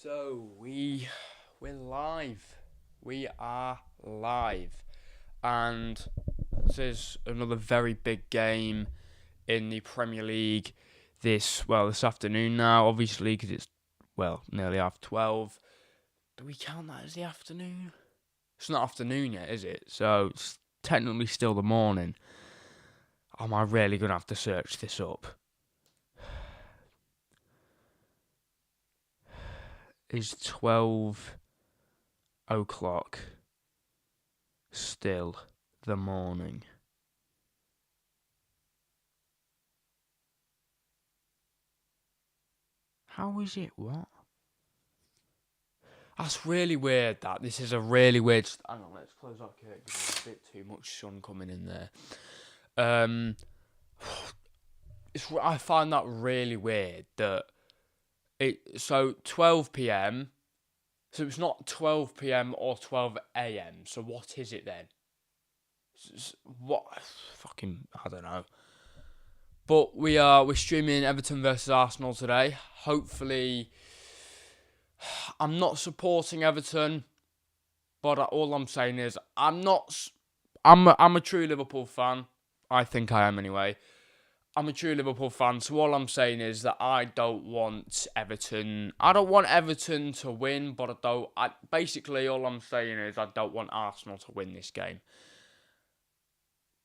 So we're live. We are live, and this is another very big game in the Premier League this afternoon now. Obviously, because it's nearly half 12. Do we count that as the afternoon? It's not afternoon yet, is it? So it's technically still the morning. Am I really gonna have to search this up? Is 12 o'clock still the morning? How is it? What? That's really weird. This is a really weird. Hang on, let's close our curtain. There's a bit too much sun coming in there. I find that really weird that so 12 p.m. So it's not 12 p.m. or 12 a.m. So what is it then? What? Fucking, I don't know. But we're streaming Everton versus Arsenal today. Hopefully, I'm not supporting Everton, but all I'm saying is I'm a true Liverpool fan. I think I am anyway. I'm a true Liverpool fan, so all I'm saying is that I don't want Everton to win, but basically all I'm saying is I don't want Arsenal to win this game.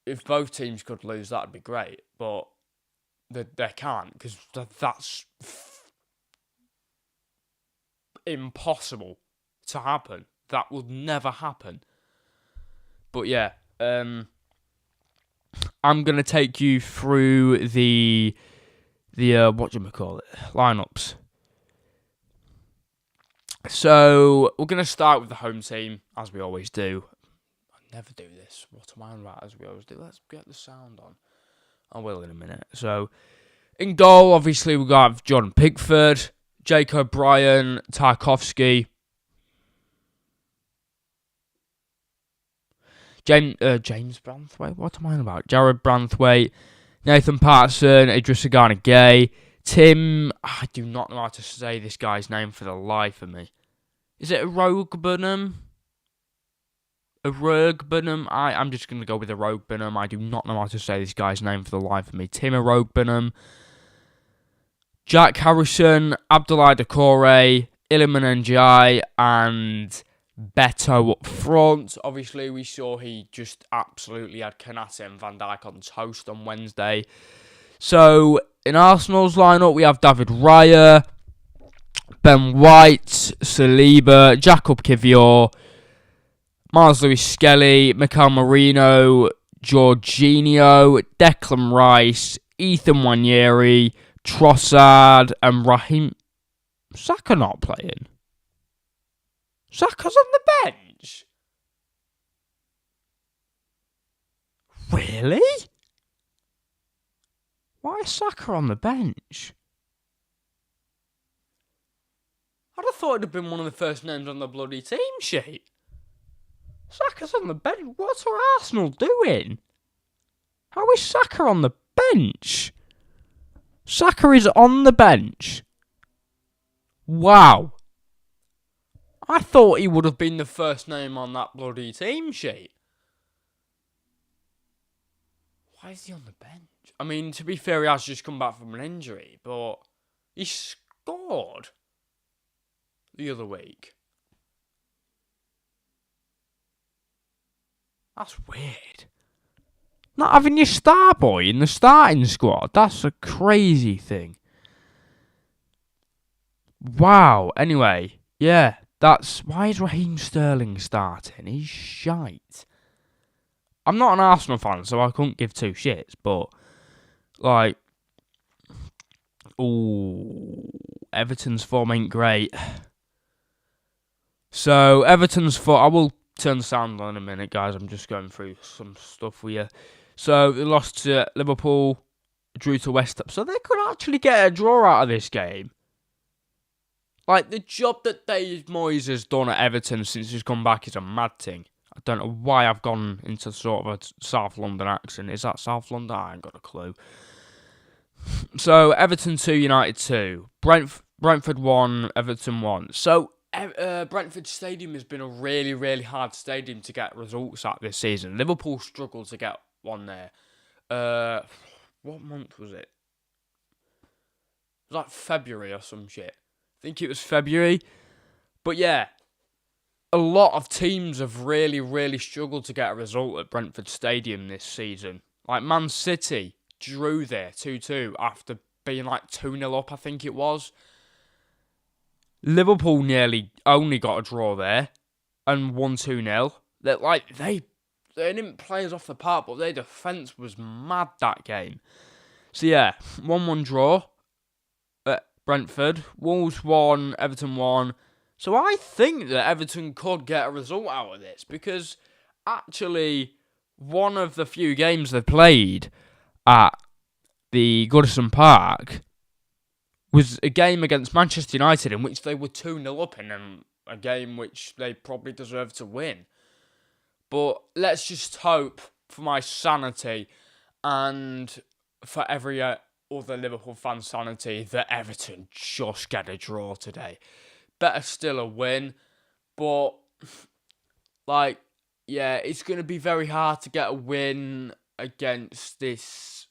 If both teams could lose, that'd be great, but they can't, because that's impossible to happen. That would never happen. But yeah, I'm going to take you through the lineups. So, we're going to start with the home team, as we always do. I never do this. What am I on about, as we always do? Let's get the sound on. I will in a minute. So, in goal, obviously, we've got John Pickford, Jake O'Brien, Tarkowski, James Branthwaite. What am I on about? Jared Branthwaite, Nathan Patterson, Idrissa Gana-Gueye, Tim. I do not know how to say this guy's name for the life of me. Is it Arogbenham? I'm just going to go with Arogbenham. I do not know how to say this guy's name for the life of me. Tim Arogbenham, Jack Harrison, Abdoulaye Doucouré, Iliman Ndiaye, and Beto up front. Obviously, we saw he just absolutely had Kanate and Van Dijk on toast on Wednesday. So, in Arsenal's lineup, we have David Raya, Ben White, Saliba, Jacob Kivior, Miles Lewis-Skelly, Mikel Merino, Jorginho, Declan Rice, Ethan Nwaneri, Trossard, and Raheem. Saka not playing. Saka's on the bench? Really? Why is Saka on the bench? I'd have thought it'd have been one of the first names on the bloody team sheet. Saka's on the bench? What are Arsenal doing? How is Saka on the bench? Saka is on the bench. Wow. I thought he would have been the first name on that bloody team sheet. Why is he on the bench? I mean, to be fair, he has just come back from an injury, but he scored the other week. That's weird. Not having your star boy in the starting squad. That's a crazy thing. Wow. Anyway, yeah. Why is Raheem Sterling starting? He's shite. I'm not an Arsenal fan, so I couldn't give two shits, but, Everton's form ain't great. So, Everton's form, I will turn the sound on in a minute, guys. I'm just going through some stuff with you. So, they lost to Liverpool, drew to West Ham, so they could actually get a draw out of this game. The job that Dave Moyes has done at Everton since he's come back is a mad thing. I don't know why I've gone into sort of a South London accent. Is that South London? I ain't got a clue. So, Everton 2, United 2. Brentford 1, Everton 1. So, Brentford Stadium has been a really, really hard stadium to get results at this season. Liverpool struggled to get one there. What month was it? It was like February or some shit. I think it was February. But yeah, a lot of teams have really, really struggled to get a result at Brentford Stadium this season. Like Man City drew there 2-2 after being like 2-0 up, I think it was. Liverpool nearly only got a draw there and won 2-0. They didn't play us off the park, but their defence was mad that game. So yeah, 1-1 draw at Brentford. Wolves 1, Everton 1. So I think that Everton could get a result out of this because actually one of the few games they played at the Goodison Park was a game against Manchester United in which they were 2-0 up in, and a game which they probably deserved to win. But let's just hope for my sanity and for every other Liverpool fan's sanity that Everton just get a draw today. Better still a win, but it's going to be very hard to get a win against this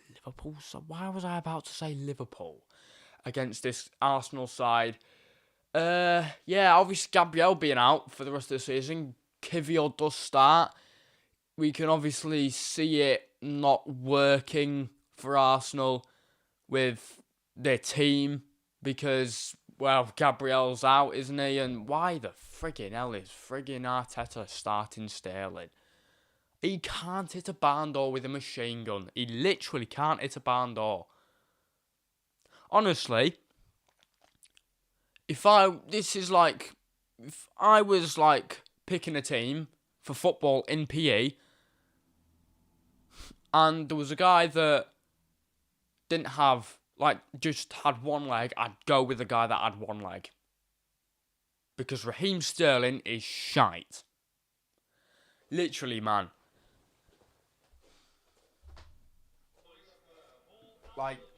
Liverpool. So why was I about to say Liverpool against this Arsenal side? Obviously Gabriel being out for the rest of the season. Kivior does start. We can obviously see it not working for Arsenal with their team because, well, Gabriel's out, isn't he? And why the friggin' hell is friggin' Arteta starting Sterling? He can't hit a barn door with a machine gun. He literally can't hit a barn door. Honestly, if I was picking a team for football in PE, and there was a guy that didn't have, just had one leg, I'd go with the guy that had one leg. Because Raheem Sterling is shite. Literally, man.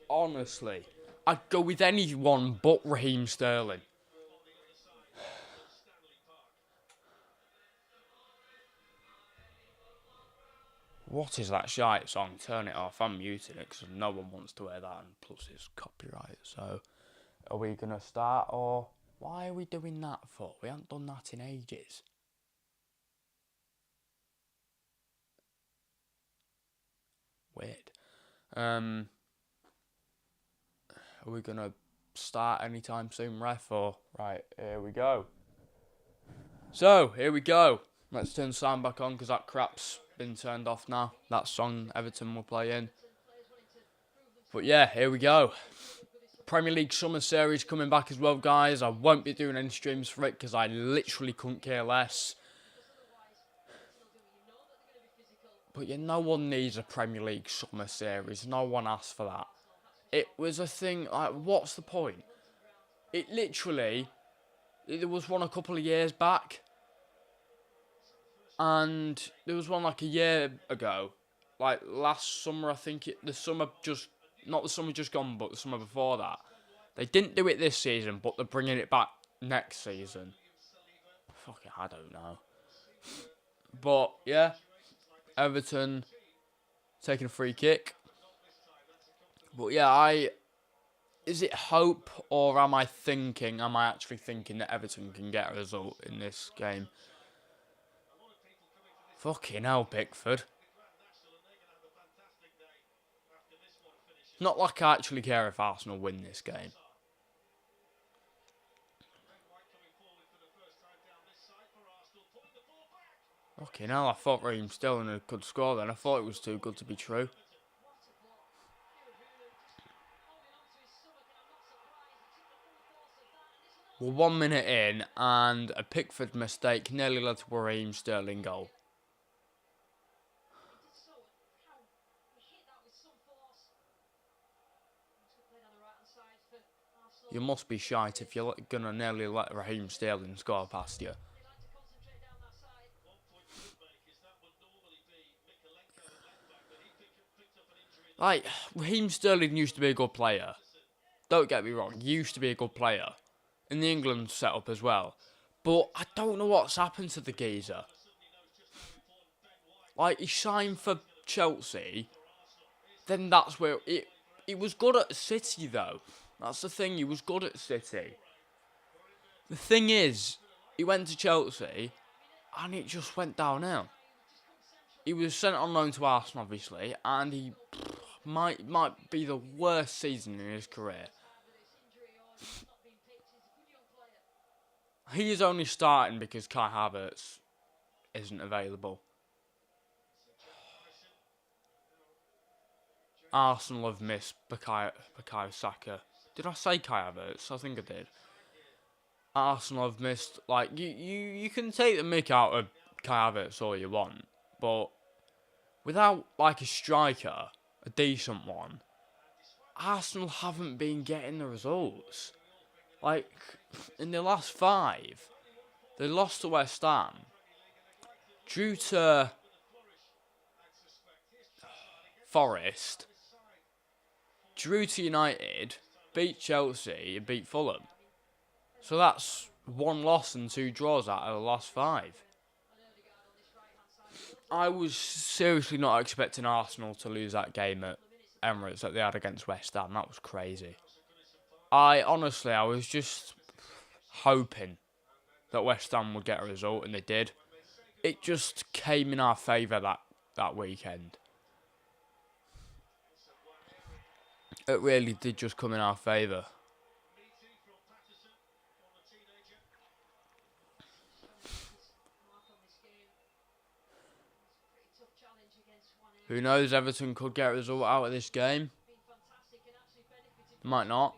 Honestly, I'd go with anyone but Raheem Sterling. What is that shite song? Turn it off. I'm muting it because no one wants to hear that, and plus it's copyright. So, are we going to start, or why are we doing that for? We haven't done that in ages. Weird. Are we going to start anytime soon, ref, or? Right, here we go. So, here we go. Let's turn the sound back on because that crap's been turned off now. That song Everton were playing. But yeah, here we go. Premier League Summer Series coming back as well, guys. I won't be doing any streams for it because I literally couldn't care less. But yeah, no one needs a Premier League Summer Series. No one asked for that. It was a thing, what's the point? There was one a couple of years back. And there was one a year ago. Last summer, I think not the summer just gone, but the summer before that. They didn't do it this season, but they're bringing it back next season. Fucking, I don't know. But, yeah. Everton taking a free kick. But, yeah, is it hope, or am I actually thinking that Everton can get a result in this game? Fucking hell, Pickford. Not like I actually care if Arsenal win this game. Fucking hell, I thought Raheem Sterling could score then. I thought it was too good to be true. We're 1 minute in, and a Pickford mistake nearly led to a Raheem Sterling goal. You must be shite if you're going to nearly let Raheem Sterling score past you. Raheem Sterling used to be a good player. Don't get me wrong, he used to be a good player in the England setup as well. But I don't know what's happened to the geezer. Like, he signed for Chelsea, then that's where he was good at City though. That's the thing, he was good at City. The thing is, he went to Chelsea and it just went downhill. He was sent on loan to Arsenal, obviously, and he might be the worst season in his career. He is only starting because Kai Havertz isn't available. Arsenal have missed Bukayo Saka. Did I say Kai Havertz? I think I did. Arsenal have missed, like, you can take the mick out of Kai Havertz all you want, but without, like, a striker, a decent one, Arsenal haven't been getting the results. Like, in the last 5, they lost to West Ham, drew to Forest, drew to United, beat Chelsea, and beat Fulham. So that's 1 loss and 2 draws out of the last 5. I was seriously not expecting Arsenal to lose that game at Emirates that they had against West Ham. That was crazy. I was just hoping that West Ham would get a result, and they did. It just came in our favour that weekend. It really did just come in our favour. Who knows, Everton could get a result out of this game. Might not.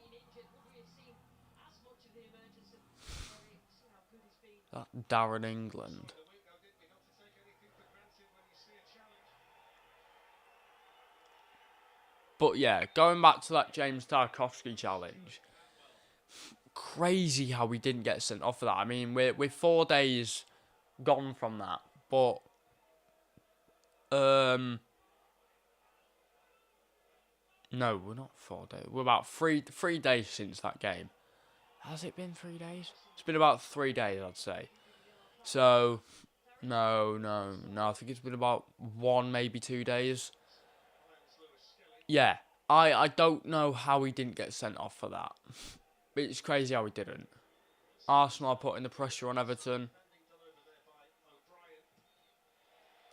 That Darren England. But yeah, going back to that James Tarkowski challenge. Crazy how we didn't get sent off for that. I mean, we're 4 days gone from that. But no, we're not 4 days. We're about three days since that game. Has it been 3 days? It's been about 3 days, I'd say. So, no. I think it's been about 1, maybe 2 days. Yeah, I don't know how he didn't get sent off for that. It's crazy how he didn't. Arsenal are putting the pressure on Everton.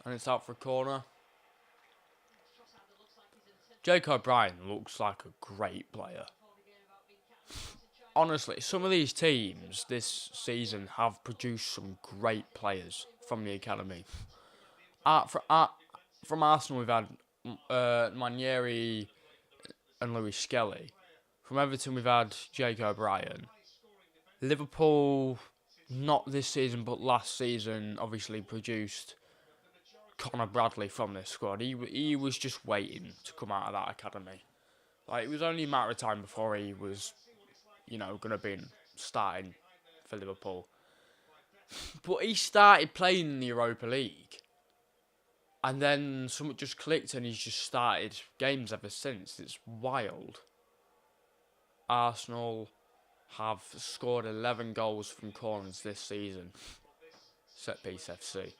And it's out for a corner. Jake O'Brien looks like a great player. Honestly, some of these teams this season have produced some great players from the academy. From Arsenal, we've had Manieri and Louis Skelly. From Everton, we've had Jake O'Brien. Liverpool, not this season, but last season, obviously produced Connor Bradley from this squad. He was just waiting to come out of that academy. Like, it was only a matter of time before he was, going to be starting for Liverpool. But he started playing in the Europa League. And then something just clicked and he's just started games ever since. It's wild. Arsenal have scored 11 goals from corners this season. Set piece FC.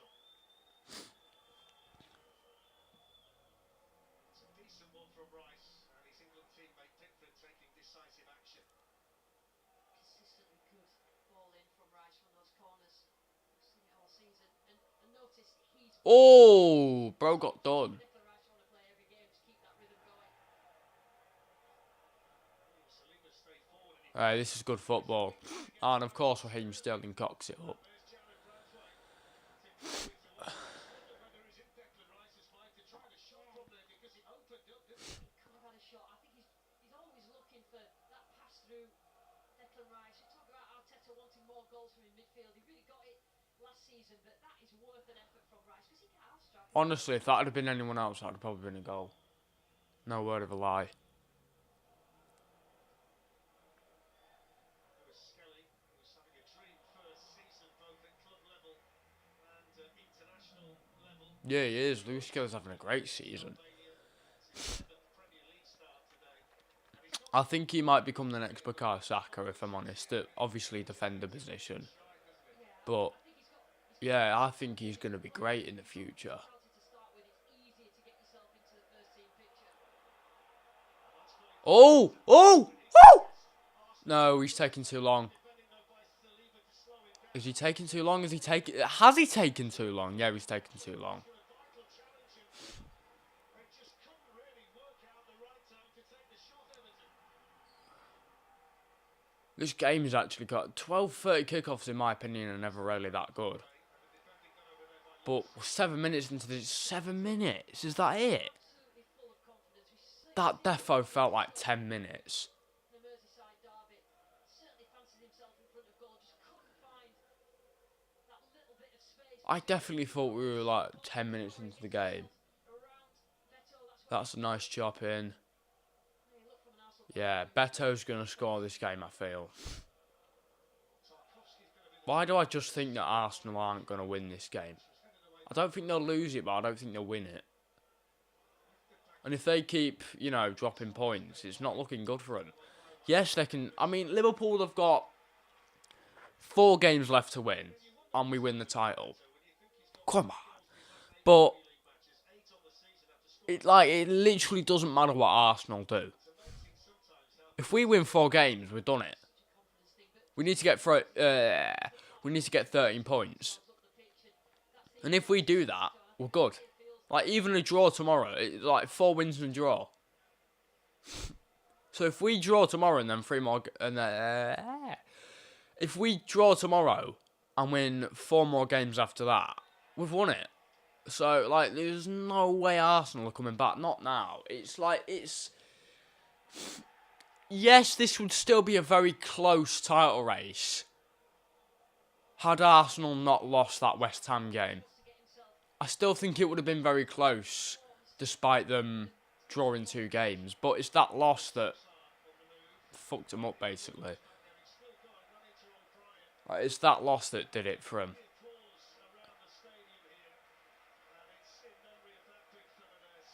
Oh, bro got done. This is good football. And of course, Raheem Sterling cocks it up. Honestly, if that had been anyone else, that would have probably been a goal. No word of a lie. Yeah, he is. Luis Skelly's having a great season. I think he might become the next Bukayo Saka, if I'm honest. Obviously, defender position. But, yeah, I think he's going to be great in the future. Oh! Oh! Oh! No, he's taking too long. Is he taking too long? Has he taken too long? Yeah, he's taken too long. This game has actually got 12:30 kickoffs, in my opinion, are never really that good. But 7 minutes into this, 7 minutes? Is that it? That defo felt like 10 minutes. I definitely thought we were like 10 minutes into the game. That's a nice chop in. Yeah, Beto's going to score this game, I feel. Why do I just think that Arsenal aren't going to win this game? I don't think they'll lose it, but I don't think they'll win it. And if they keep, you know, dropping points, it's not looking good for them. Yes, they can. I mean, Liverpool have got 4 games left to win, and we win the title. Come on. But it literally doesn't matter what Arsenal do. If we win 4 games, we've done it. We need to get we need to get 13 points. And if we do that, we're good. Like, even a draw tomorrow, it's like 4 wins and a draw. So if we draw tomorrow and then 3 more, if we draw tomorrow and win 4 more games after that, we've won it. So, like, there's no way Arsenal are coming back. Not now. Yes, this would still be a very close title race had Arsenal not lost that West Ham game. I still think it would have been very close, despite them drawing 2 games. But it's that loss that fucked them up, basically. Like, it's that loss that did it for them.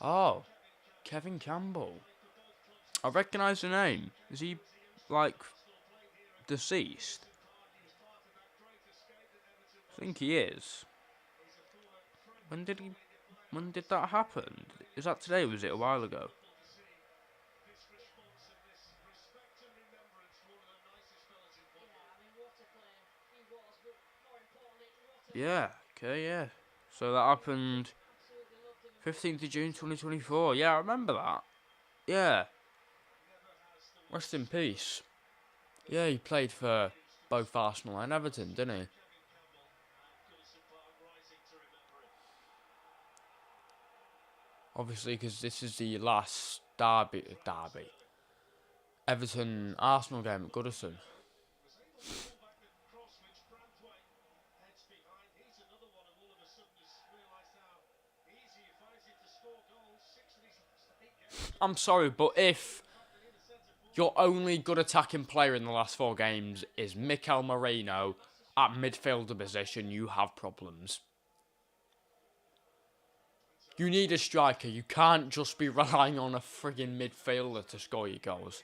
Oh, Kevin Campbell. I recognise the name. Is he, like, deceased? I think he is. When did that happen? Is that today or was it a while ago? Yeah, okay, yeah. So that happened 15th of June 2024. Yeah, I remember that. Yeah. Rest in peace. Yeah, he played for both Arsenal and Everton, didn't he? Obviously, because this is the last derby. Everton-Arsenal game at Goodison. I'm sorry, but if your only good attacking player in the last 4 games is Mikel Merino at midfielder position, you have problems. You need a striker. You can't just be relying on a friggin' midfielder to score your goals.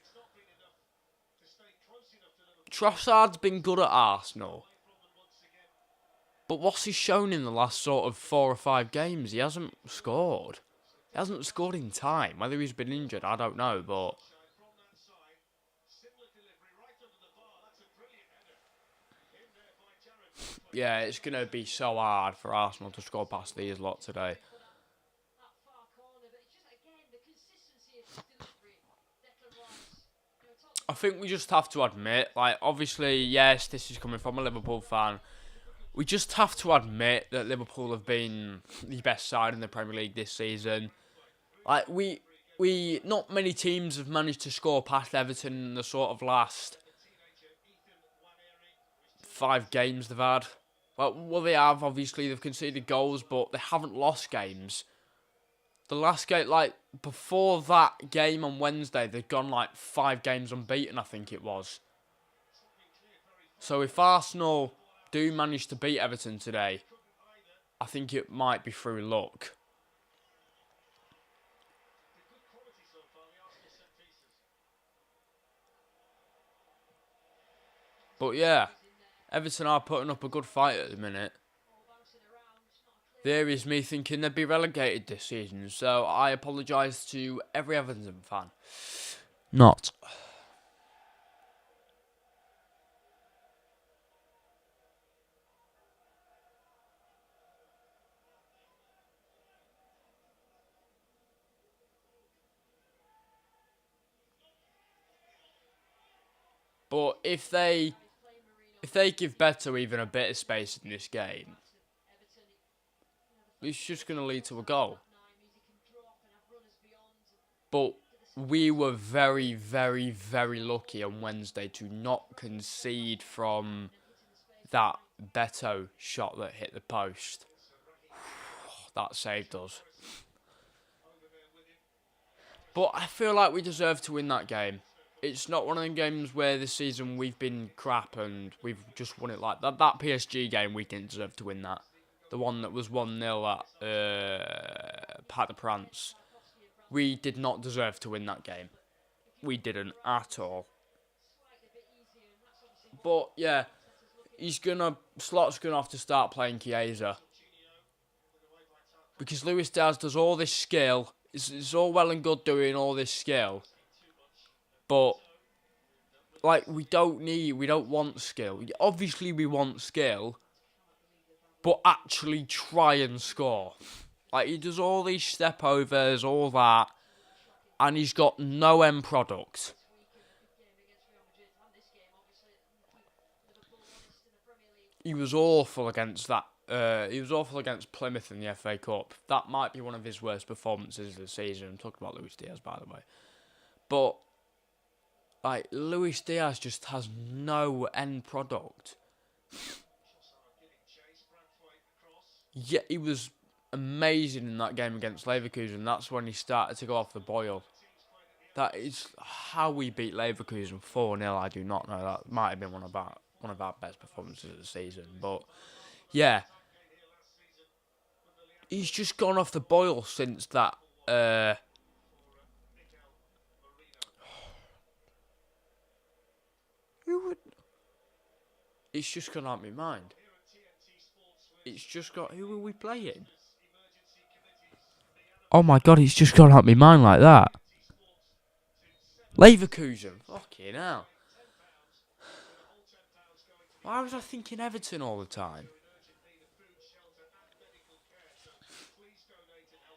Trossard's been good at Arsenal. But what's he shown in the last sort of 4 or 5 games? He hasn't scored. He hasn't scored in time. Whether he's been injured, I don't know, but... Yeah, it's going to be so hard for Arsenal to score past these lot today. I think we just have to admit, like, obviously, yes, this is coming from a Liverpool fan. We just have to admit that Liverpool have been the best side in the Premier League this season. Like, not many teams have managed to score past Everton in the sort of last 5 games they've had. Well, they have, obviously, they've conceded goals, but they haven't lost games. The last game, like, before that game on Wednesday, they'd gone, like, 5 games unbeaten, I think it was. So if Arsenal do manage to beat Everton today, I think it might be through luck. But yeah, Everton are putting up a good fight at the minute. There is me thinking they'd be relegated this season, so I apologise to every Everton fan. Not. But if they give Beto even a bit of space in this game, it's just going to lead to a goal. But we were very, very, very lucky on Wednesday to not concede from that Beto shot that hit the post. That saved us. But I feel like we deserve to win that game. It's not one of them games where this season we've been crap and we've just won it like that. That PSG game, we didn't deserve to win that. The one that was 1-0 at Parc des Princes. We did not deserve to win that game. We didn't at all. But yeah, Slot's gonna have to start playing Chiesa. Because Luis Diaz does all this skill. It's all well and good doing all this skill. But like we don't want skill. Obviously we want skill, but actually try and score. Like he does all these step overs, all that, and he's got no end product. He was awful against that. He was awful against Plymouth in the FA Cup. That might be one of his worst performances of the season. I'm talking about Luis Diaz, by the way. But like Luis Diaz just has no end product. Yeah, he was amazing in that game against Leverkusen. That's when he started to go off the boil. That is how we beat Leverkusen 4-0. I do not know. That might have been one of our best performances of the season. But yeah, he's just gone off the boil since that. It's just gone out of my mind. It's just got. Who are we playing? Oh my god! It's just gone out of my mind like that. Leverkusen. Fucking hell. Why was I thinking Everton all the time?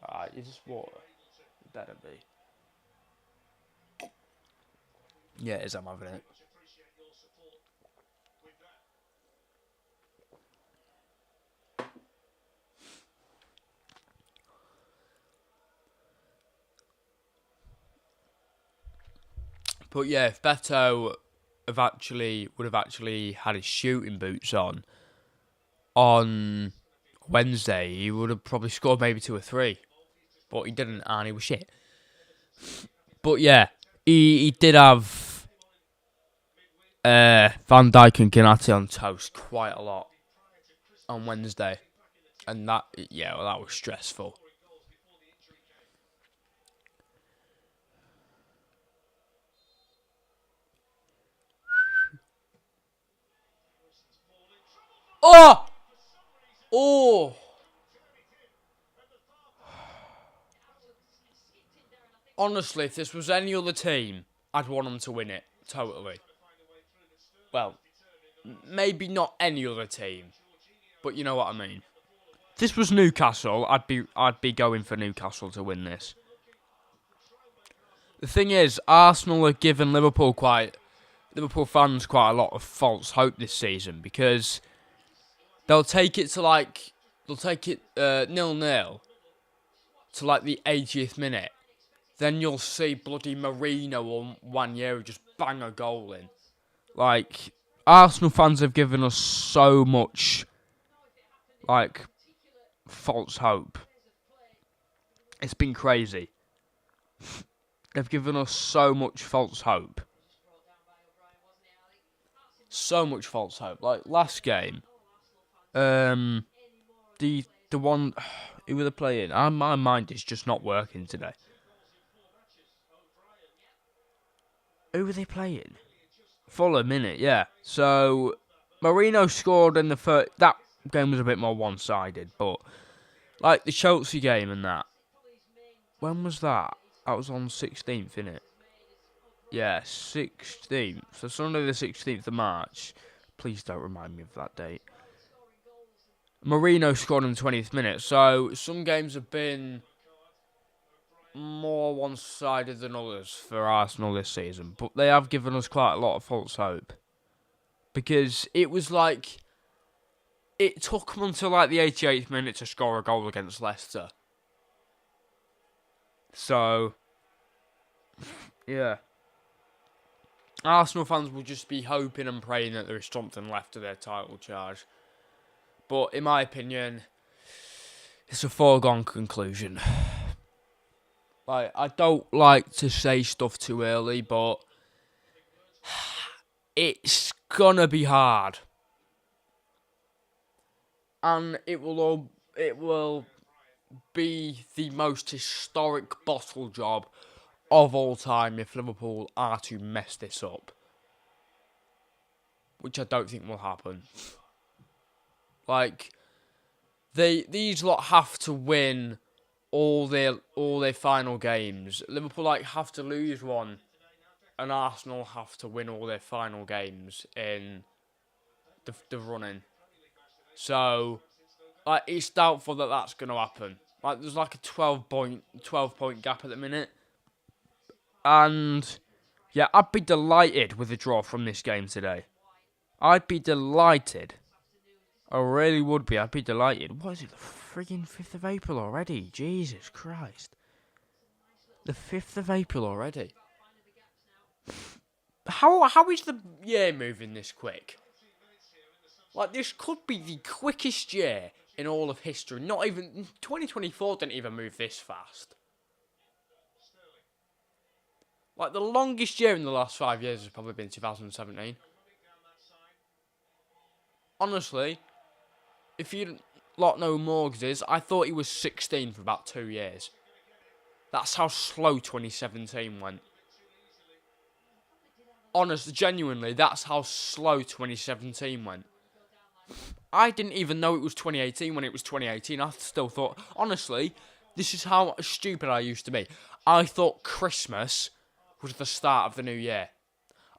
Alright, is this water? It better be. Yeah, it is. I'm having it. But yeah, if Beto would have actually had his shooting boots on Wednesday, he would have probably scored maybe 2 or 3. But he didn't, and he was shit. But yeah, he did have Van Dijk and Konaté on toast quite a lot on Wednesday. And that was stressful. Oh! Oh! Honestly, if this was any other team, I'd want them to win it. Totally. Well, maybe not any other team, but you know what I mean. If this was Newcastle, I'd be going for Newcastle to win this. The thing is, Arsenal have given Liverpool fans quite a lot of false hope this season because they'll take it 0-0 to like the 80th minute. Then you'll see bloody Marino or Wanyero just bang a goal in. Like, Arsenal fans have given us so much, like, false hope. It's been crazy. They've given us so much false hope. So much false hope. Like, last game, the one, who were they playing? My mind is just not working today. Who were they playing? Fulham, innit? Yeah. So, Marino scored in the first... That game was a bit more one-sided, but... Like, the Chelsea game and that. When was that? That was on 16th, innit? Yeah, 16th. So, Sunday the 16th of March. Please don't remind me of that date. Marino scored in the 20th minute. So, some games have been more one-sided than others for Arsenal this season, but they have given us quite a lot of false hope. Because it was like... It took them until like the 88th minute to score a goal against Leicester. So, yeah. Arsenal fans will just be hoping and praying that there is something left of their title charge. But in my opinion, it's a foregone conclusion. Like, I don't like to say stuff too early, but it's gonna be hard. And it will be the most historic bottle job of all time if Liverpool are to mess this up. Which I don't think will happen. Like, these lot have to win all their final games. Liverpool have to lose one, and Arsenal have to win all their final games in the running. So, it's doubtful that that's going to happen. There's a 12 point gap at the minute. And, yeah, I'd be delighted with a draw from this game today. I'd be delighted. I really would be. I'd be delighted. What is it, the friggin' 5th of April already? Jesus Christ. The 5th of April already. How is the year moving this quick? This could be the quickest year in all of history. Not even... 2024 didn't even move this fast. The longest year in the last 5 years has probably been 2017. Honestly, if you lot know mortgages, I thought he was 16 for about 2 years. That's how slow 2017 went. Honestly, genuinely, that's how slow 2017 went. I didn't even know it was 2018 when it was 2018. I still thought, honestly, this is how stupid I used to be. I thought Christmas was the start of the new year.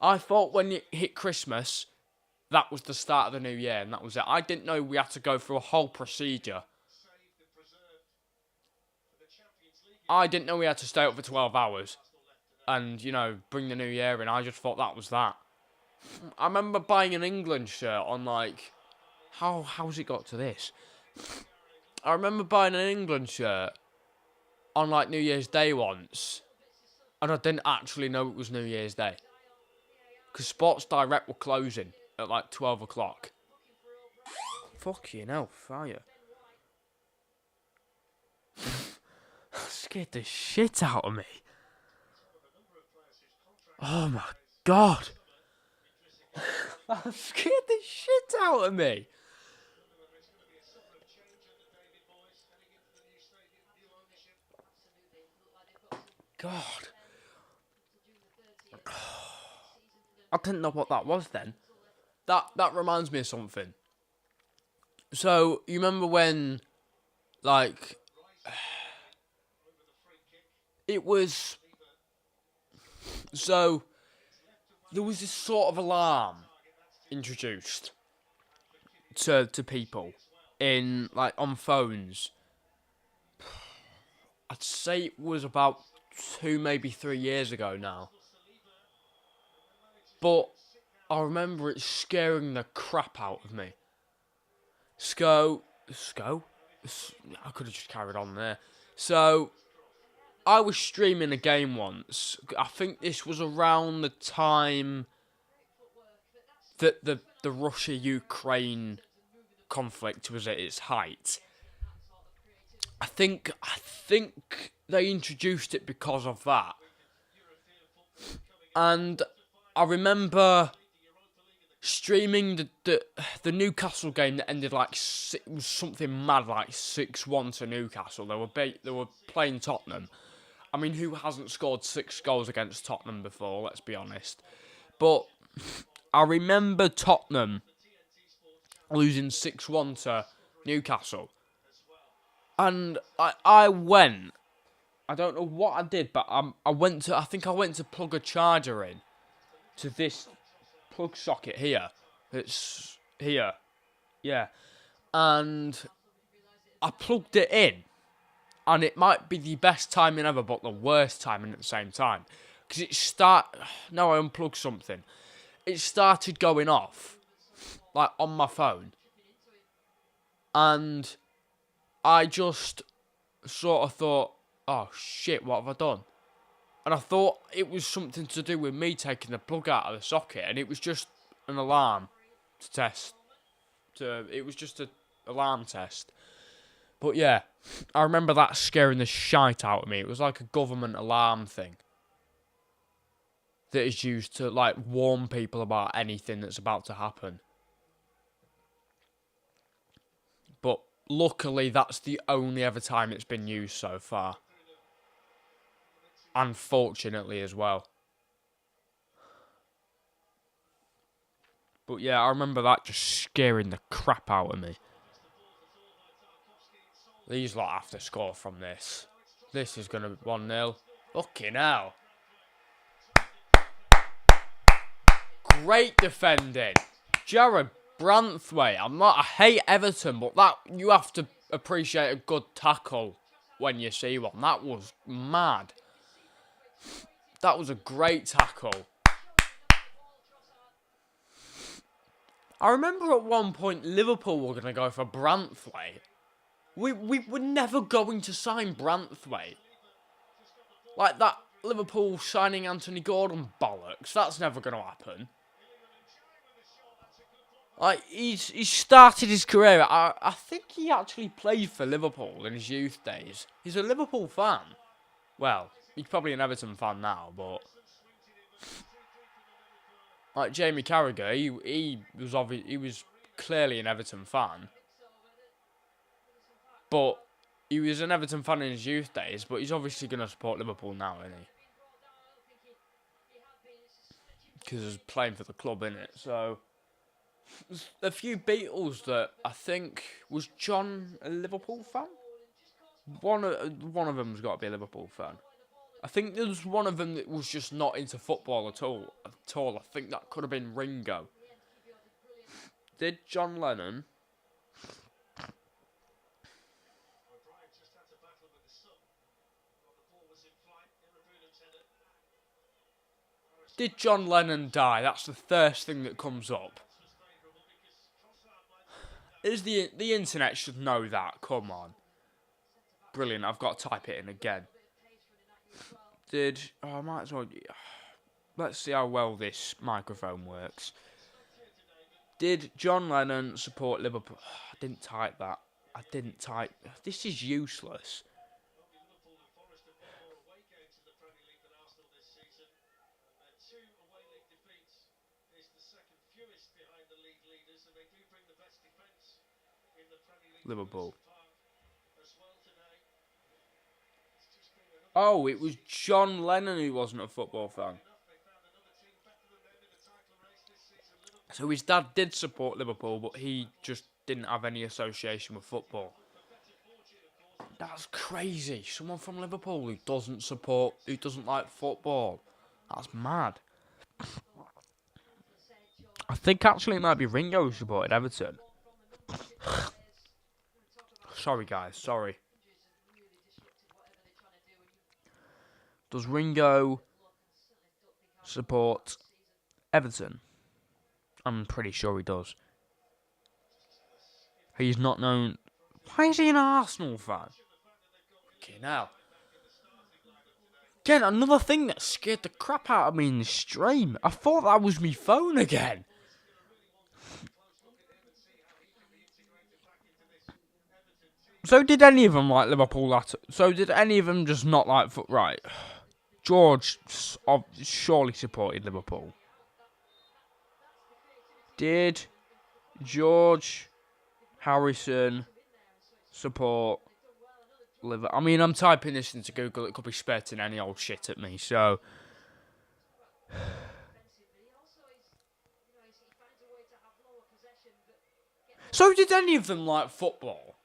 I thought when it hit Christmas, that was the start of the new year, and that was it. I didn't know we had to go through a whole procedure. I didn't know we had to stay up for 12 hours and, bring the new year in. I just thought that was that. I remember buying an England shirt on, how's it got to this? I remember buying an England shirt on, New Year's Day once, and I didn't actually know it was New Year's Day. Because Sports Direct were closing at 12 o'clock. Fucking hell, fire. Scared the shit out of me. Oh my god. That scared the shit out of me. God. I didn't know what that was then. That reminds me of something. So, you remember when, it was... So, there was this sort of alarm introduced to people in, on phones. I'd say it was about 2, maybe 3 years ago now. But I remember it scaring the crap out of me. I could have just carried on there. So, I was streaming a game once. I think this was around the time that the Russia-Ukraine conflict was at its height. I think they introduced it because of that. And I remember streaming the Newcastle game that ended it was something mad, 6-1 to Newcastle. They were playing Tottenham. I mean, who hasn't scored 6 goals against Tottenham before? Let's be honest. But I remember Tottenham losing 6-1 to Newcastle. And I went. I don't know what I did, but I think I went to plug a charger in to this plug socket here. It's here. Yeah. And I plugged it in. And it might be the best timing ever, but the worst timing at the same time. Because No, I unplugged something. It started going off, like, on my phone. And I just sort of thought, oh, shit, what have I done? And I thought it was something to do with me taking the plug out of the socket. And it was just an alarm to test. It was just an alarm test. But yeah, I remember that scaring the shite out of me. It was like a government alarm thing that is used to, like, warn people about anything that's about to happen. But luckily, that's the only ever time it's been used so far. Unfortunately as well. But yeah, I remember that just scaring the crap out of me. These lot have to score from this. This is going to be 1-0. Fucking hell. Great defending. Jared Branthwaite. I hate Everton, but that you have to appreciate a good tackle when you see one. That was mad. That was a great tackle. I remember at one point Liverpool were going to go for Branthwaite. We were never going to sign Branthwaite. Like that Liverpool signing Anthony Gordon bollocks. That's never going to happen. Like, he's started his career. I think he actually played for Liverpool in his youth days. He's a Liverpool fan. Well, he's probably an Everton fan now, but like Jamie Carragher, he was clearly an Everton fan. But he was an Everton fan in his youth days, but he's obviously going to support Liverpool now, isn't he? Because he's playing for the club, innit? So there's a few Beatles that I think was John a Liverpool fan. One of them's got to be a Liverpool fan. I think there was one of them that was just not into football at all. I think that could have been Ringo. Did John Lennon? Did John Lennon die? That's the first thing that comes up. The internet should know that. Come on. Brilliant. I've got to type it in again. I might as well. Let's see how well this microphone works. Did John Lennon support Liverpool? I didn't type that. This is useless. Liverpool. Oh, it was John Lennon who wasn't a football fan. So his dad did support Liverpool, but he just didn't have any association with football. That's crazy. Someone from Liverpool who doesn't like football. That's mad. I think actually it might be Ringo who supported Everton. Sorry, guys. Sorry. Does Ringo support Everton? I'm pretty sure he does. He's not known. Why is he an Arsenal fan? Okay, now. Again, another thing that scared the crap out of me in the stream. I thought that was me phone again. So did any of them like Liverpool? So did any of them just not like foot? Right. George surely supported Liverpool. Did George Harrison support Liverpool? I mean, I'm typing this into Google. It could be spitting any old shit at me. So So did any of them like football?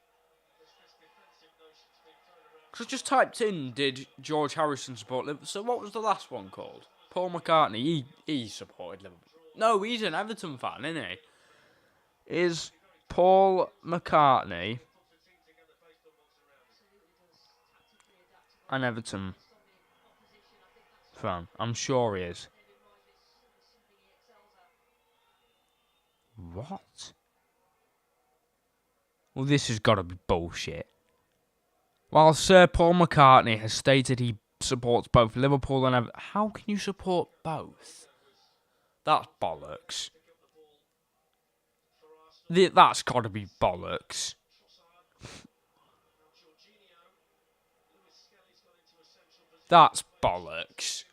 Because I just typed in, did George Harrison support Liverpool? So what was the last one called? Paul McCartney. He supported Liverpool. No, he's an Everton fan, isn't he? Is Paul McCartney an Everton fan? I'm sure he is. What? Well, this has got to be bullshit. While Sir Paul McCartney has stated he supports both Liverpool and Everton, how can you support both? That's bollocks. That's got to be bollocks. That's bollocks.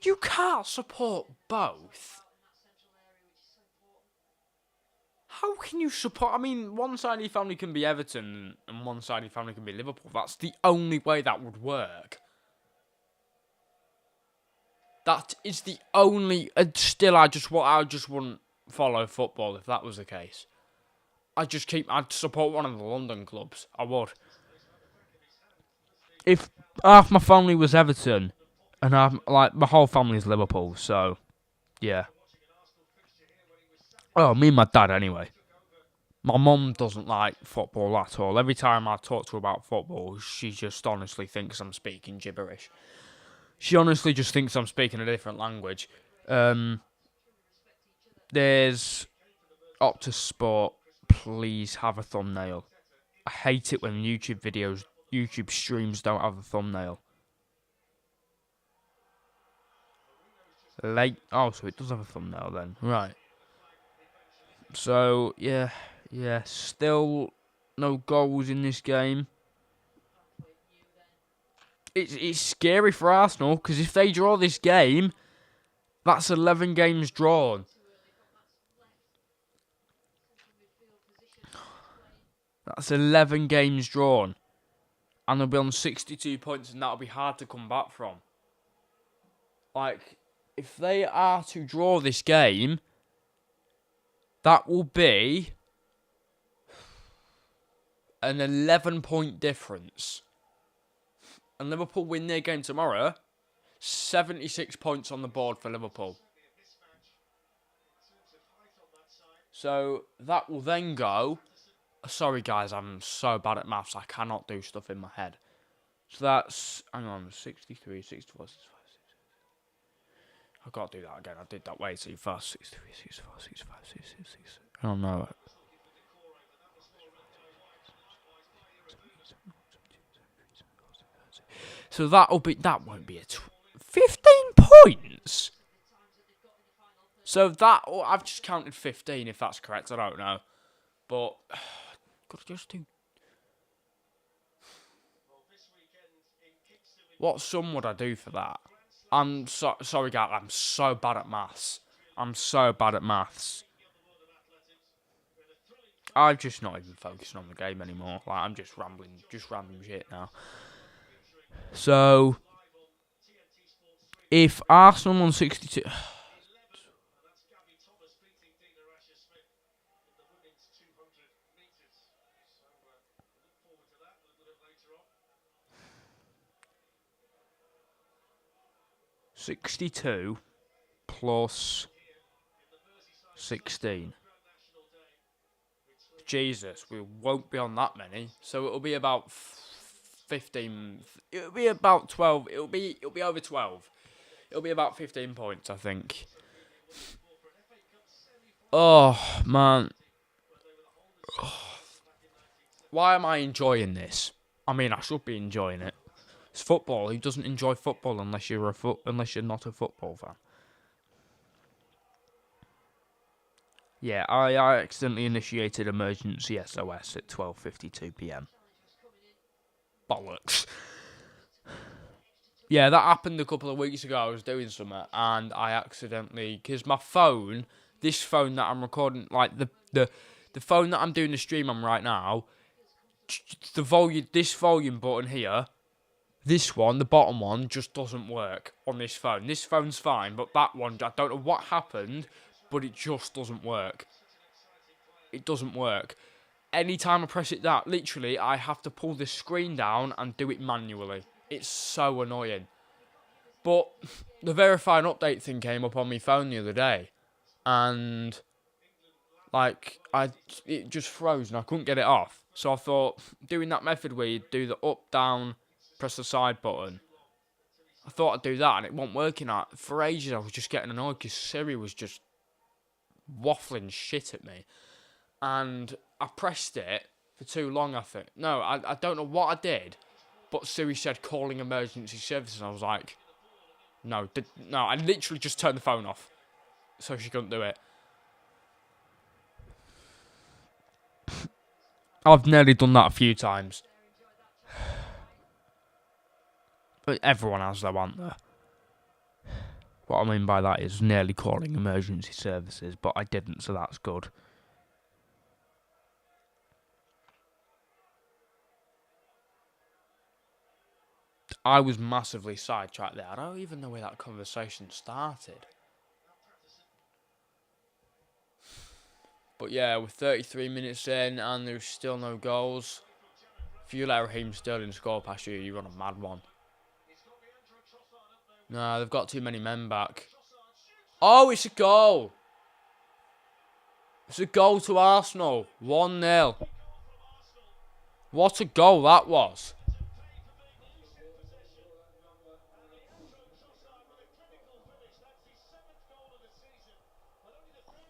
You can't support both. How can you support... I mean, one side of your family can be Everton and one side of your family can be Liverpool. That's the only way that would work. That is the only... still, I just wouldn't follow football if that was the case. I'd support one of the London clubs. I would. If half my family was Everton and my whole family is Liverpool, so, yeah. Oh, me and my dad anyway. My mum doesn't like football at all. Every time I talk to her about football, she just honestly thinks I'm speaking gibberish. She honestly just thinks I'm speaking a different language. There's Optus Sport. Please have a thumbnail. I hate it when YouTube streams don't have a thumbnail. So it does have a thumbnail then. Right. So, yeah, still no goals in this game. It's scary for Arsenal, because if they draw this game, that's 11 games drawn. That's 11 games drawn. And they'll be on 62 points, and that'll be hard to come back from. Like, if they are to draw this game, that will be an 11-point difference. And Liverpool win their game tomorrow, 76 points on the board for Liverpool. So that will then go... Sorry guys, I'm so bad at maths, I cannot do stuff in my head. So that's... Hang on, 63, 64, 65... I've got to do that again. I did that way too fast. 63, 64, 65, 66. I don't know. So that won't be 15 points. So that, I've just counted 15 if that's correct. I don't know. But, gotta just do. What sum would I do for that? I'm sorry, guys. I'm so bad at maths. I'm just not even focusing on the game anymore. Like, I'm just rambling shit now. So, if Arsenal on 62... 62 plus 16. Jesus, we won't be on that many. So it'll be about 15. It'll be about 12. It'll be over 12. It'll be about 15 points, I think. Oh, man. Why am I enjoying this? I mean, I should be enjoying it. It's football. Who doesn't enjoy football unless you're not a football fan? Yeah, I accidentally initiated emergency SOS at 12:52 p.m. Bollocks. Yeah, that happened a couple of weeks ago. I was doing something and I accidentally, because my phone, this phone that I'm recording, like the phone that I'm doing the stream on right now, this volume button here This one, the bottom one, just doesn't work on this phone. This phone's fine, but that one, I don't know what happened, but it just doesn't work. It doesn't work. Anytime I press it down, literally, I have to pull this screen down and do it manually. It's so annoying. But the verifying update thing came up on my phone the other day, and like it just froze and I couldn't get it off. So I thought doing that method where you do the up, down, press the side button. I thought I'd do that and it wasn't working out. For ages I was just getting annoyed because Siri was just waffling shit at me. And I pressed it for too long, I think. No, I don't know what I did, but Siri said calling emergency services and I was like, no, I literally just turned the phone off so she couldn't do it. I've nearly done that a few times. But everyone has though, aren't there? What I mean by that is nearly calling emergency services, but I didn't, so that's good. I was massively sidetracked there. I don't even know where that conversation started. But yeah, we're 33 minutes in and there's still no goals. If you let Raheem Sterling score past you, you're on a mad one. No, they've got too many men back. Oh, it's a goal. It's a goal to Arsenal. 1-0. What a goal that was.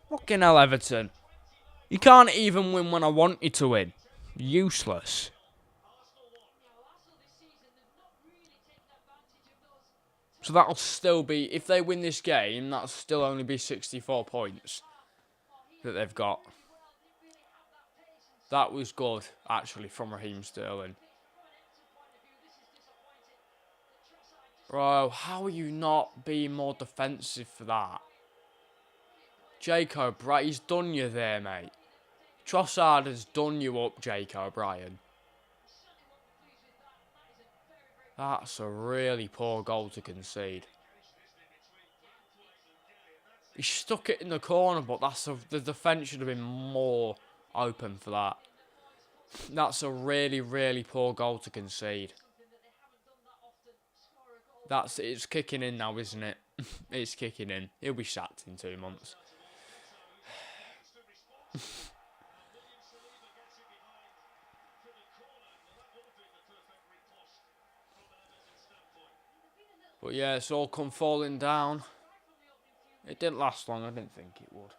Fucking hell, Everton. You can't even win when I want you to win. Useless. So that'll still be, if they win this game, that'll still only be 64 points that they've got. That was good, actually, from Raheem Sterling. Bro, how are you not being more defensive for that? Jake O'Brien, he's done you there, mate. Trossard has done you up, Jake O'Brien. That's a really poor goal to concede. He stuck it in the corner, but the defence should have been more open for that. That's a really, really poor goal to concede. It's kicking in now, isn't it? It's kicking in. He'll be sacked in 2 months. But yeah, it's all come falling down. It didn't last long. I didn't think it would.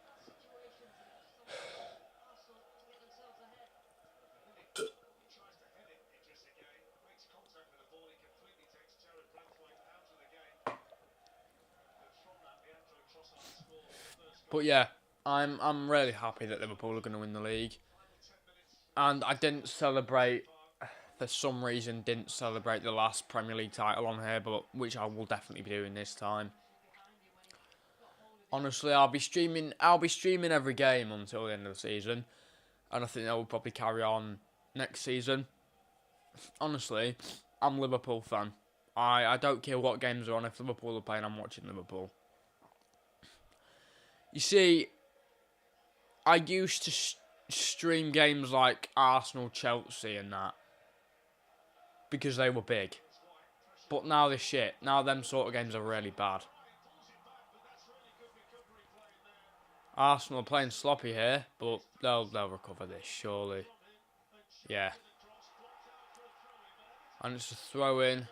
But yeah, I'm really happy that Liverpool are going to win the league. And I didn't celebrate, for some reason, the last Premier League title on here, but which I will definitely be doing this time. Honestly, I'll be streaming every game until the end of the season, and I think that will probably carry on next season. Honestly, I'm a Liverpool fan. I don't care what games are on. If Liverpool are playing, I'm watching Liverpool. You see, I used to stream games like Arsenal, Chelsea and that because they were big. But now they're shit. Now them sort of games are really bad. Arsenal are playing sloppy here, but they'll recover this, surely. Yeah. And it's a throw in.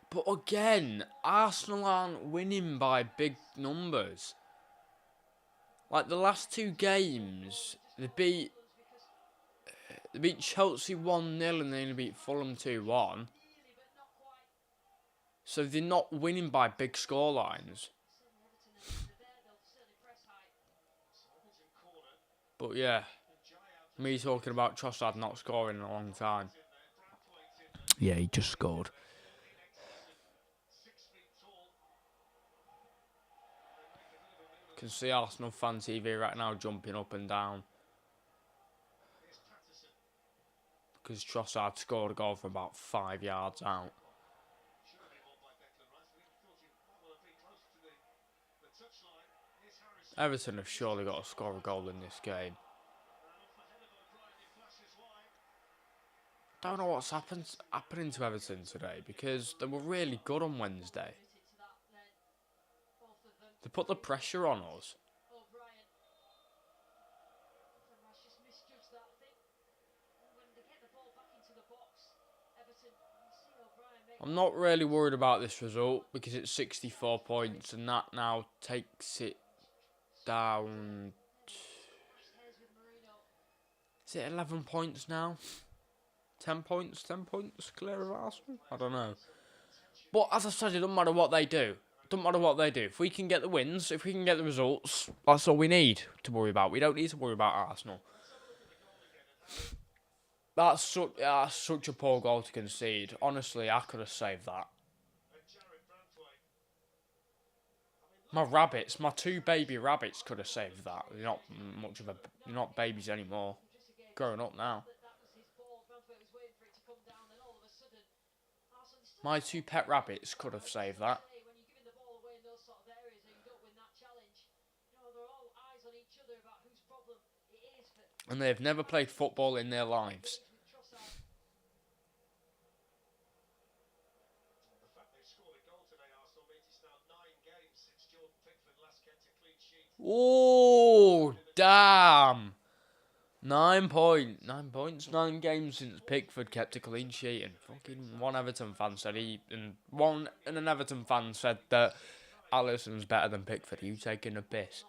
But again, Arsenal aren't winning by big numbers. Like the last 2 games, they beat Chelsea 1-0 and they only beat Fulham 2-1. So they're not winning by big scorelines. But yeah, me talking about Trossard not scoring in a long time. Yeah, he just scored. Can see Arsenal fan TV right now jumping up and down because Trossard scored a goal from about 5 yards out. Everton have surely got to score a goal in this game. Don't know what's happening to Everton today, because they were really good on Wednesday. They put the pressure on us. I'm not really worried about this result because it's 64 points and that now takes it down. Is it 11 points now? 10 points? 10 points clear of Arsenal? I don't know. But as I said, it doesn't matter what they do. It doesn't matter what they do. If we can get the wins, if we can get the results, that's all we need to worry about. We don't need to worry about Arsenal. That's such a poor goal to concede. Honestly, I could have saved that. My rabbits, my 2 baby rabbits could have saved that. They're not babies anymore. Growing up now. My 2 pet rabbits could have saved that. And they've never played football in their lives. Oh, damn. 9 points. 9 games since Pickford kept a clean sheet. And fucking one Everton fan said an Everton fan said that Alisson's better than Pickford. You taking a piss?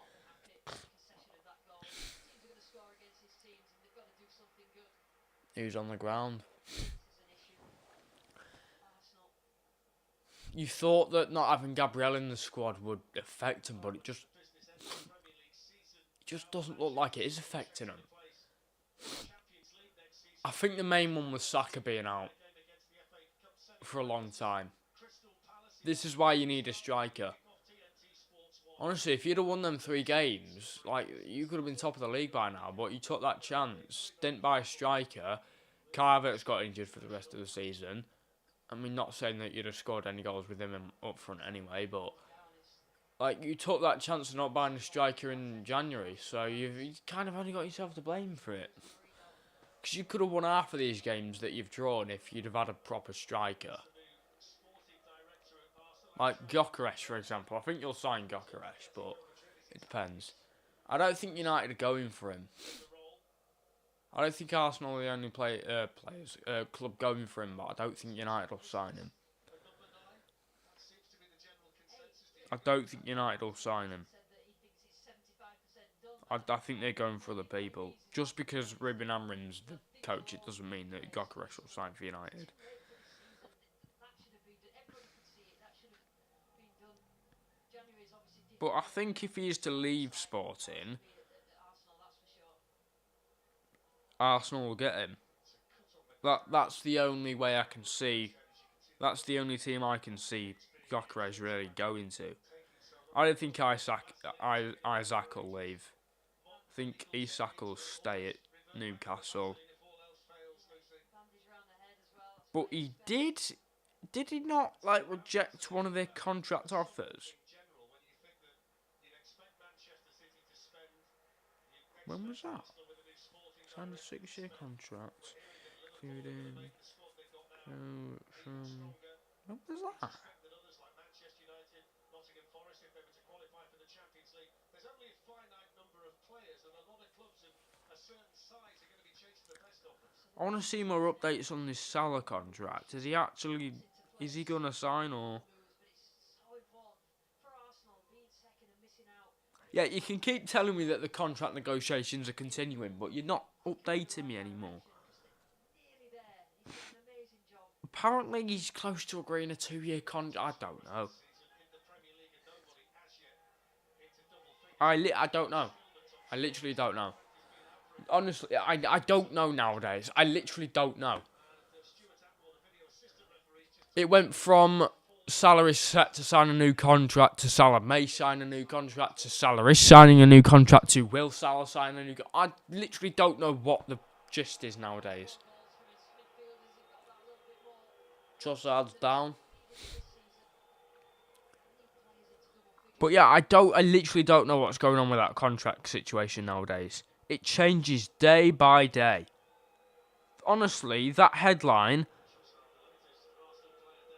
Who's on the ground? You thought that not having Gabriel in the squad would affect him, but it just doesn't look like it is affecting him. I think the main one was Saka being out for a long time. This is why you need a striker. Honestly, if you'd have won them 3 games, like, you could have been top of the league by now, but you took that chance, didn't buy a striker. Kai Havertz got injured for the rest of the season. I mean, not saying that you'd have scored any goals with him up front anyway, but like, you took that chance of not buying a striker in January, so you've kind of only got yourself to blame for it. Because you could have won half of these games that you've drawn if you'd have had a proper striker. Like Gyökeres, for example. I think you'll sign Gyökeres, but it depends. I don't think United are going for him. I don't think Arsenal are the only club going for him, but I don't think United will sign him. I don't think United will sign him. I think they're going for other people. Just because Ruben Amorim's the coach, it doesn't mean that Gyökeres will sign for United. But I think if he is to leave Sporting, Arsenal will get him. That's the only way I can see. That's the only team I can see Gyökeres really going to. I don't think Isaac will leave. I think Isak will stay at Newcastle. But he did he not, like, reject one of their contract offers? When was that? Signed a 6-year contract, including when was that? I want to see more updates on this Salah contract. Is he gonna sign, or? Yeah, you can keep telling me that the contract negotiations are continuing, but you're not updating me anymore. Apparently he's close to agreeing a 2-year contract. I don't know. I don't know. I literally don't know. Honestly, I don't know nowadays. I literally don't know. It went from Salah is set to sign a new contract to Salah may sign a new contract to Salah is signing a new contract to will Salah sign a new contract. I literally don't know what the gist is nowadays. Trossard's down. But yeah, I literally don't know what's going on with that contract situation nowadays. It changes day by day. Honestly, that headline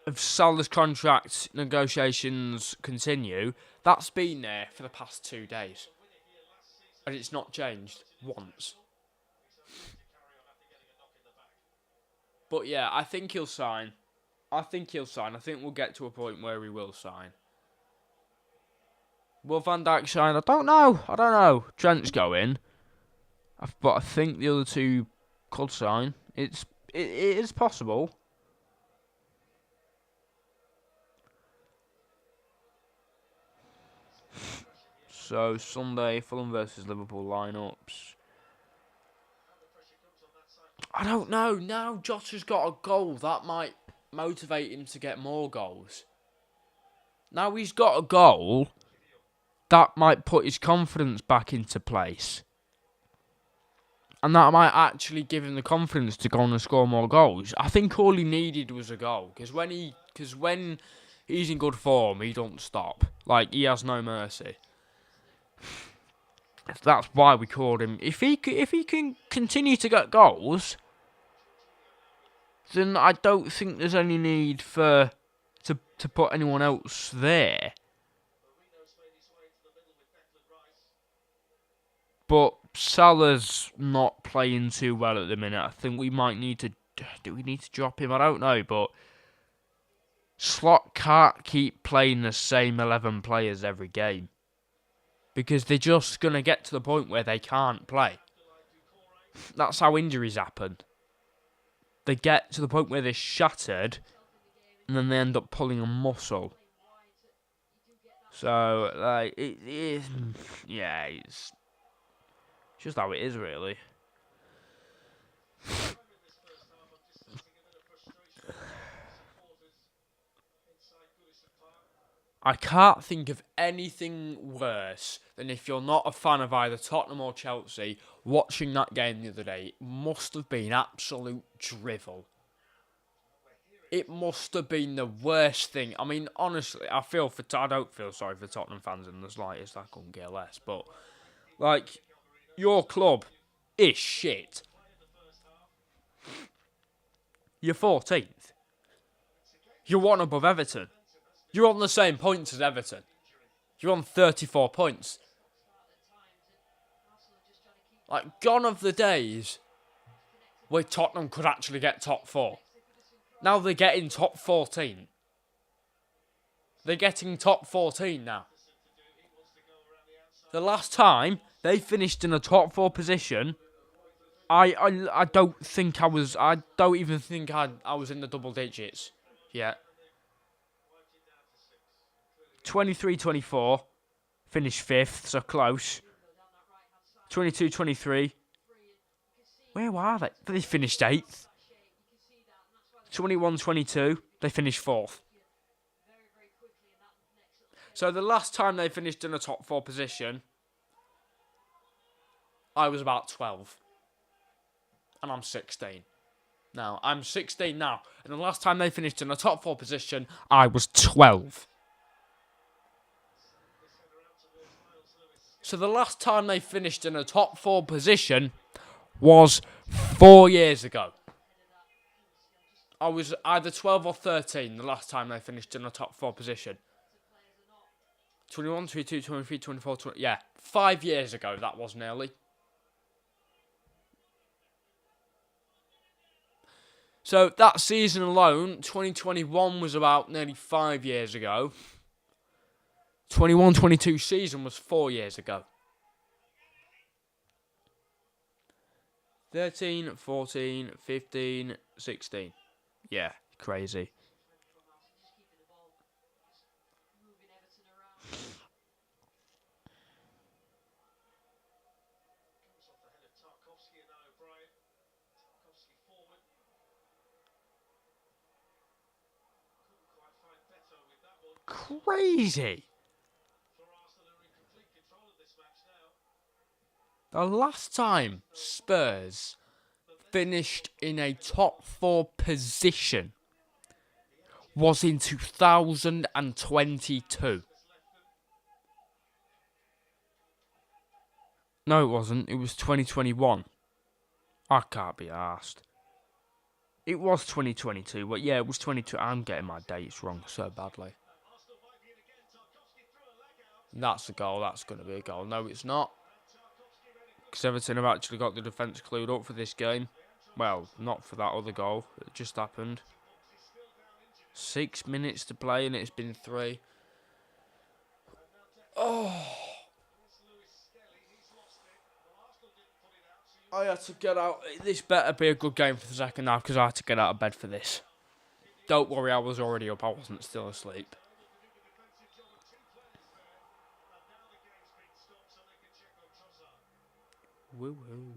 of Salah's contract negotiations continue, that's been there for the past 2 days. And it's not changed once. But yeah, I think he'll sign. I think we'll get to a point where he will sign. Will Van Dijk sign? I don't know. Trent's going. But I think the other two could sign. It is possible. So, Sunday, Fulham versus Liverpool lineups. I don't know. Now Jota's got a goal. That might motivate him to get more goals. Now he's got a goal, that might put his confidence back into place. And that might actually give him the confidence to go on and score more goals. I think all he needed was a goal. Because when he's in good form, he don't stop. Like, he has no mercy. That's why we called him. If he can continue to get goals, then I don't think there's any need to put anyone else there. But Salah's not playing too well at the minute. I think we might need to... Do we need to drop him? I don't know, but Slot can't keep playing the same 11 players every game. Because they're just going to get to the point where they can't play. That's how injuries happen. They get to the point where they're shattered, and then they end up pulling a muscle. So, like, it's just how it is, really. I can't think of anything worse than if you're not a fan of either Tottenham or Chelsea, watching that game the other day. It must have been absolute drivel. It must have been the worst thing. I mean, honestly, I don't feel sorry for Tottenham fans in the slightest. I couldn't care less. But, like, your club is shit. You're 14th. You're one above Everton. You're on the same points as Everton. You're on 34 points. Like, gone of the days where Tottenham could actually get top 4. Now they're getting top 14. They're getting top 14 now. The last time they finished in a top 4 position, I don't even think I was in the double digits yet. 23-24, finished 5th, so close. 22-23, where were they? They finished 8th. 21-22, they finished 4th. So the last time they finished in a top 4 position, I was about 12. And I'm 16. Now, I'm 16 now. And the last time they finished in a top 4 position, I was 12. So the last time they finished in a top 4 position was 4 years ago. I was either 12 or 13 the last time they finished in a top 4 position. 21, 22, 23, 24, 20... Yeah, 5 years ago that was nearly. So that season alone, 2021 was about nearly 5 years ago. 21-22 season was 4 years ago. 13, 14, 15, 16. Yeah, crazy. Crazy. The last time Spurs finished in a top 4 position was in 2022. No, it wasn't. It was 2021. I can't be arsed. It was 2022, but yeah, it was 22. I'm getting my dates wrong so badly. That's a goal. That's going to be a goal. No, it's not. Because Everton have actually got the defence clued up for this game. Well, not for that other goal. It just happened. 6 minutes to play and it's been 3. Oh. I had to get out. This better be a good game for the second half because I had to get out of bed for this. Don't worry, I was already up. I wasn't still asleep. Woo-hoo.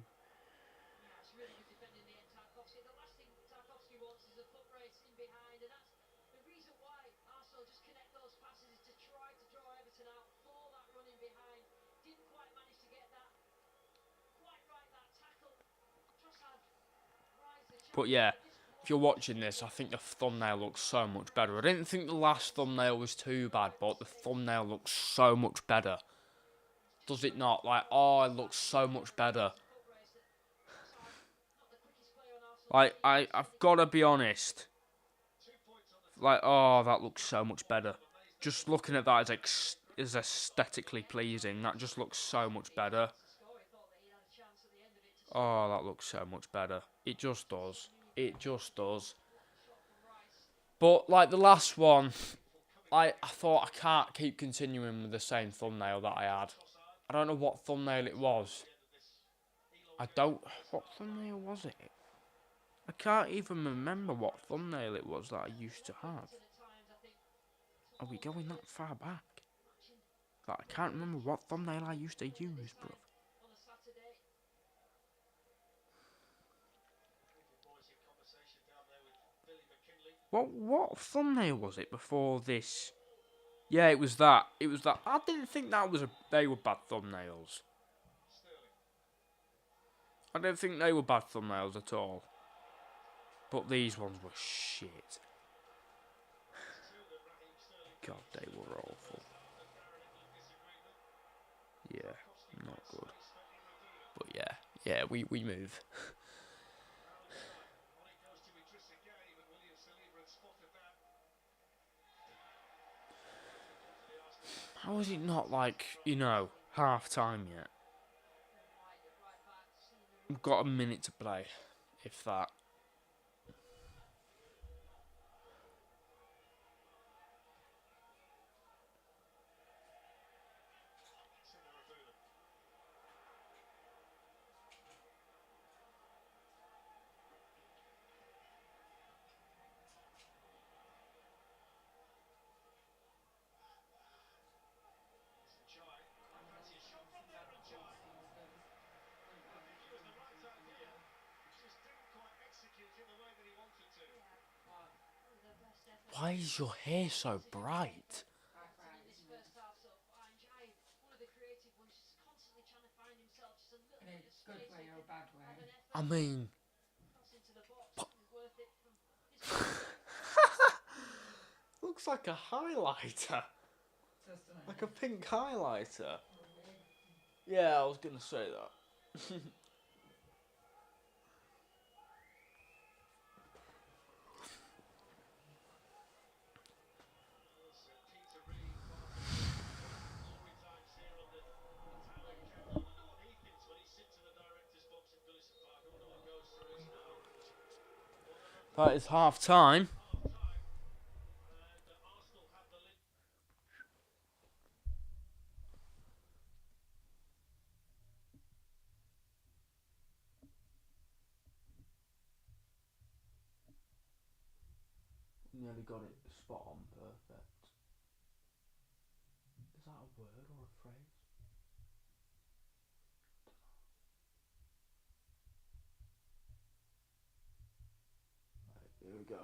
But yeah, if you're watching this, I think the thumbnail looks so much better. I didn't think the last thumbnail was too bad, but the thumbnail looks so much better. Does it not? Like, oh, it looks so much better. Like, I've got to be honest. Like, oh, that looks so much better. Just looking at that is aesthetically pleasing. That just looks so much better. Oh, that looks so much better. It just does. It just does. But, like, the last one, I thought I can't keep continuing with the same thumbnail that I had. I don't know what thumbnail it was. What thumbnail was it? I can't even remember what thumbnail it was that I used to have. Are we going that far back? Like, I can't remember what thumbnail I used to use, bro. What thumbnail was it before this? Yeah, it was that. It was that. I didn't think they were bad thumbnails. I don't think they were bad thumbnails at all. But these ones were shit. God, they were awful. Yeah, not good. But yeah, we move. How is it not like, half time yet? We've got a minute to play, if that. Why is your hair so bright? I mean... Looks like a highlighter. Like a pink highlighter. Yeah, I was going to say that. That is half time. Nearly got it spot on, perfect. Is that a word or a phrase? Right, here we go.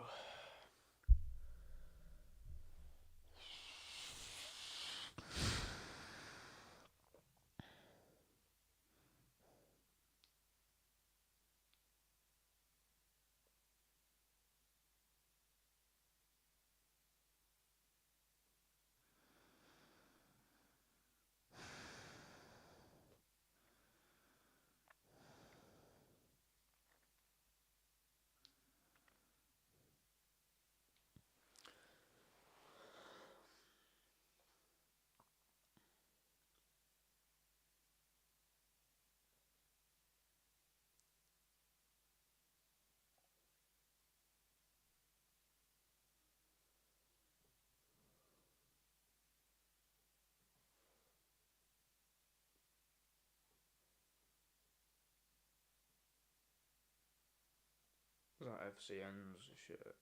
Is that FCN's shirt?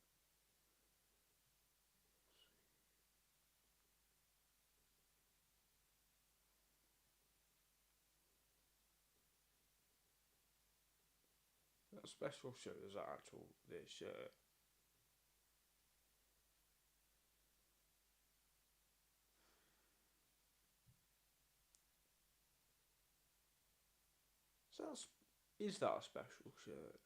That special shirt, is that actual this shirt? Is that a special shirt?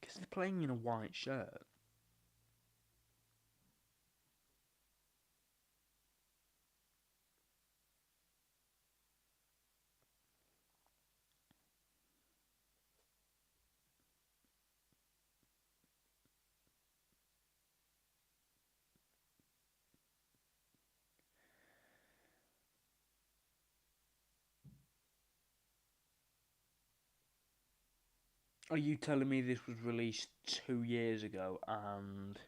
Because they're playing in a white shirt. Are you telling me this was released 2 years ago and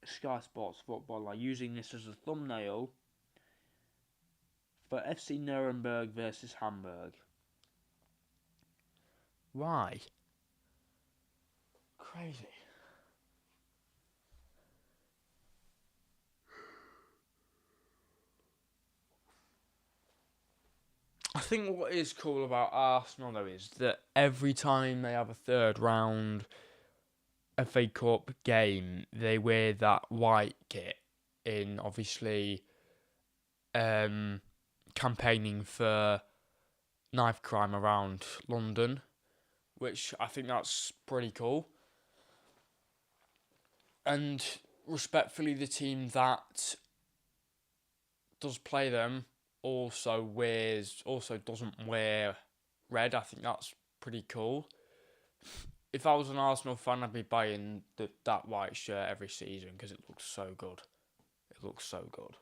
Sky Sports Football are using this as a thumbnail for FC Nuremberg versus Hamburg? Why? Crazy. I think what is cool about Arsenal though is that every time they have a third round FA Cup game, they wear that white kit in obviously campaigning for knife crime around London, which I think that's pretty cool. And respectfully, the team that does play them also doesn't wear red. I think that's pretty cool. If I was an Arsenal fan, I'd be buying that white shirt every season because it looks so good. It looks so good.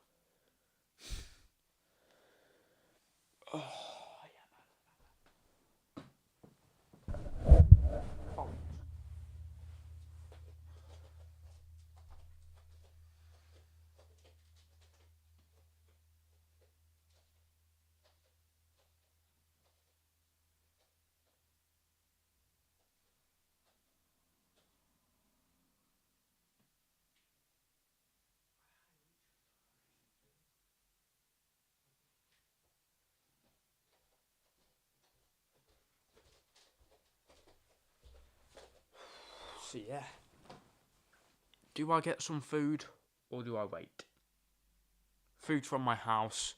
Oh, so yeah. Do I get some food or do I wait? Food from my house.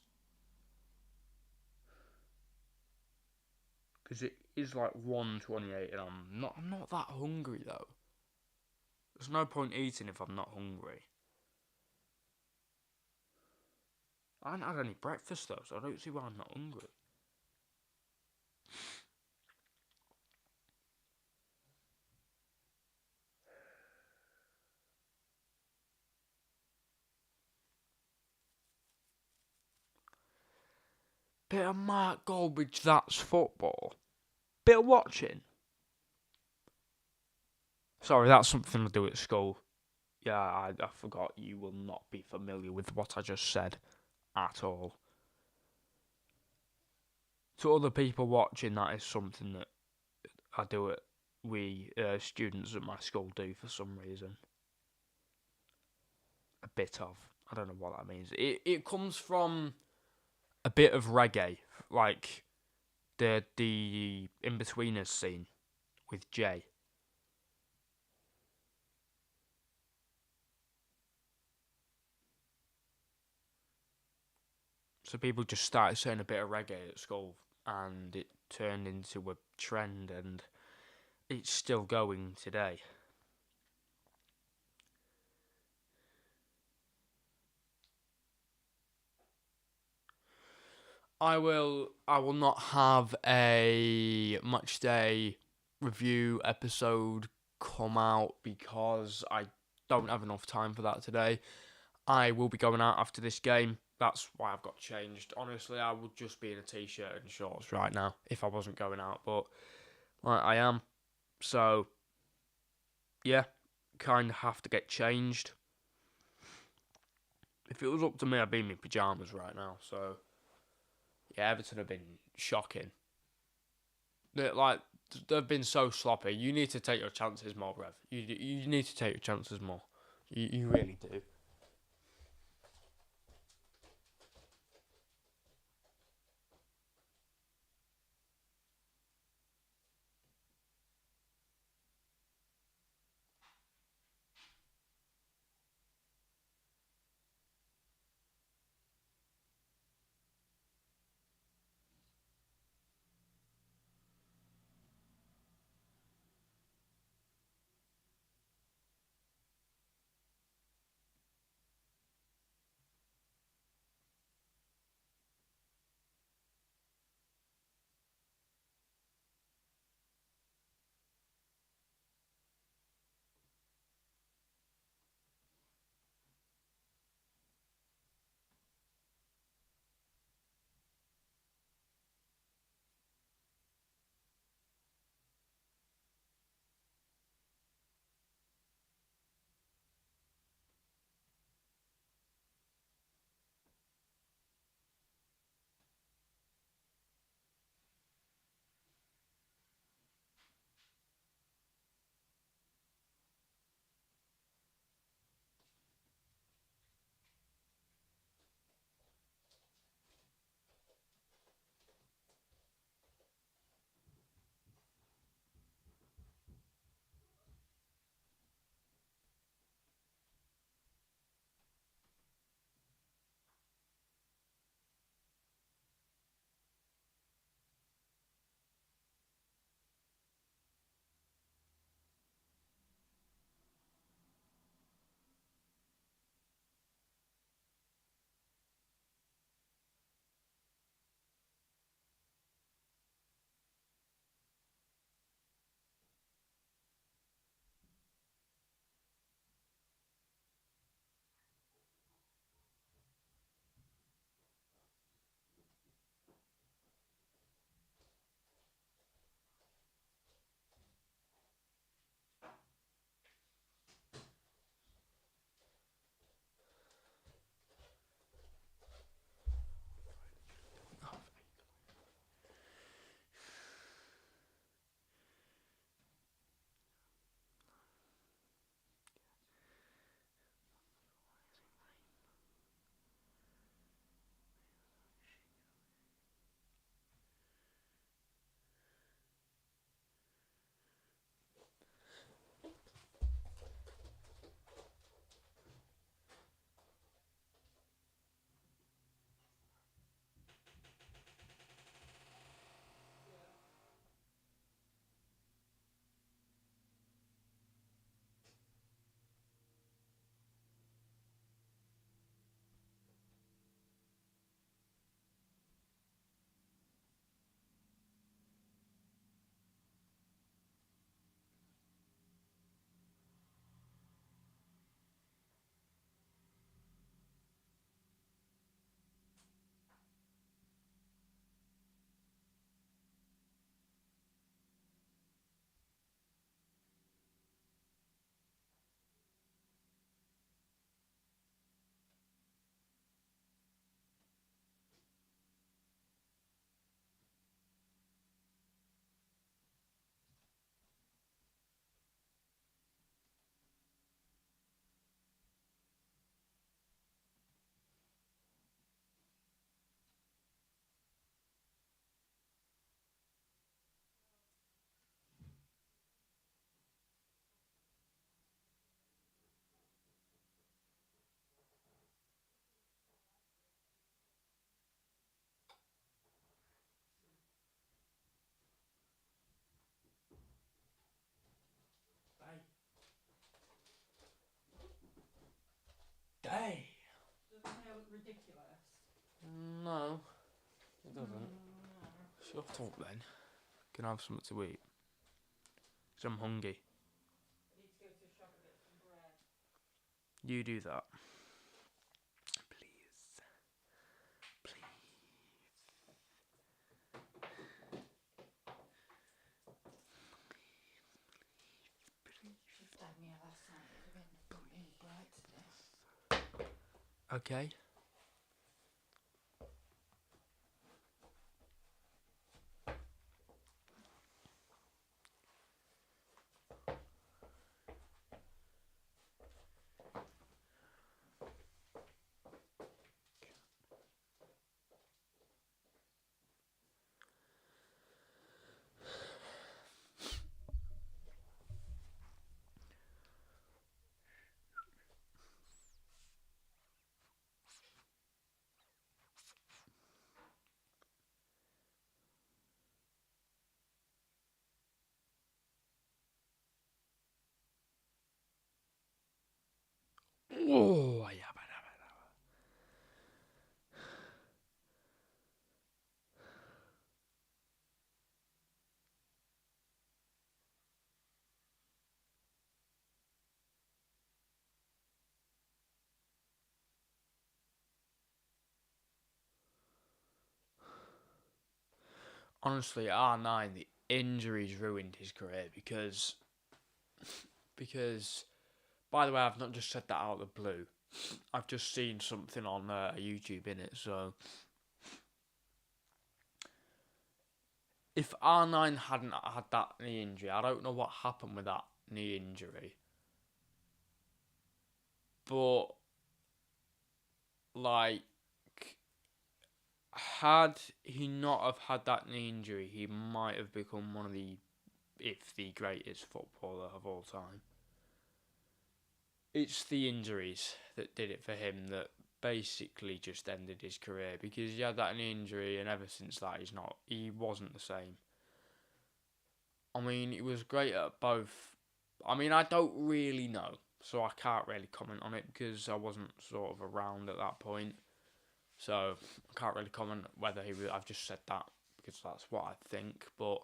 Because it is like 1:28 and I'm not that hungry though. There's no point eating if I'm not hungry. I haven't had any breakfast though, so I don't see why I'm not hungry. Bit of Mark Goldbridge, that's football. Bit of watching. Sorry, that's something I do at school. Yeah, I forgot you will not be familiar with what I just said at all. To other people watching, that is something that I do at we students at my school do for some reason. A bit of. I don't know what that means. It comes from a bit of reggae, like the In-Betweeners scene with Jay. So people just started saying a bit of reggae at school, and it turned into a trend, and it's still going today. I will not have a match day review episode come out because I don't have enough time for that today. I will be going out after this game. That's why I've got changed. Honestly, I would just be in a t-shirt and shorts right now if I wasn't going out, but I am. So yeah, kind of have to get changed. If it was up to me, I'd be in my pyjamas right now. So yeah, Everton have been shocking. They've been so sloppy. You need to take your chances more, Rev. You need to take your chances more. You really do. Day. Doesn't it look ridiculous? No, it doesn't. Shut up then. Can I have something to eat? Because I'm hungry. I need to go to the shop and get some bread. You do that. Please. Okay. Oh, yeah. Honestly, R9, the injuries ruined his career because by the way, I've not just said that out of the blue. I've just seen something on YouTube in it. So if R9 hadn't had that knee injury, I don't know what happened with that knee injury. But like, had he not have had that knee injury, he might have become one of the, if the greatest footballer of all time. It's the injuries that did it for him that basically just ended his career, because he had that knee injury and ever since that he wasn't the same. I mean, he was great at both. I mean, I don't really know, so I can't really comment on it because I wasn't sort of around at that point. So I can't really comment whether he. I've just said that because that's what I think. But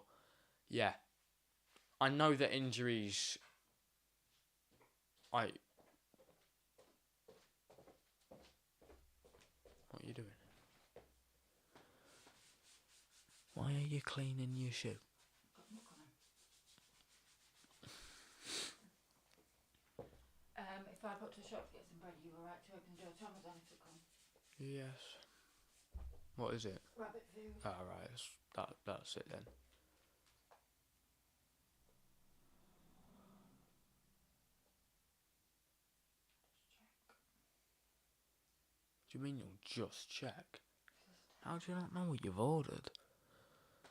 yeah, I know that injuries. What are you doing? Why are you cleaning your shoe? Got muck on him. If I put to the shop to get some bread, are you alright to open the door to Amazon if they come? Yes. What is it? Rabbit food. Ah, right. That's it then. Do you mean you'll just check? How do you not know what you've ordered?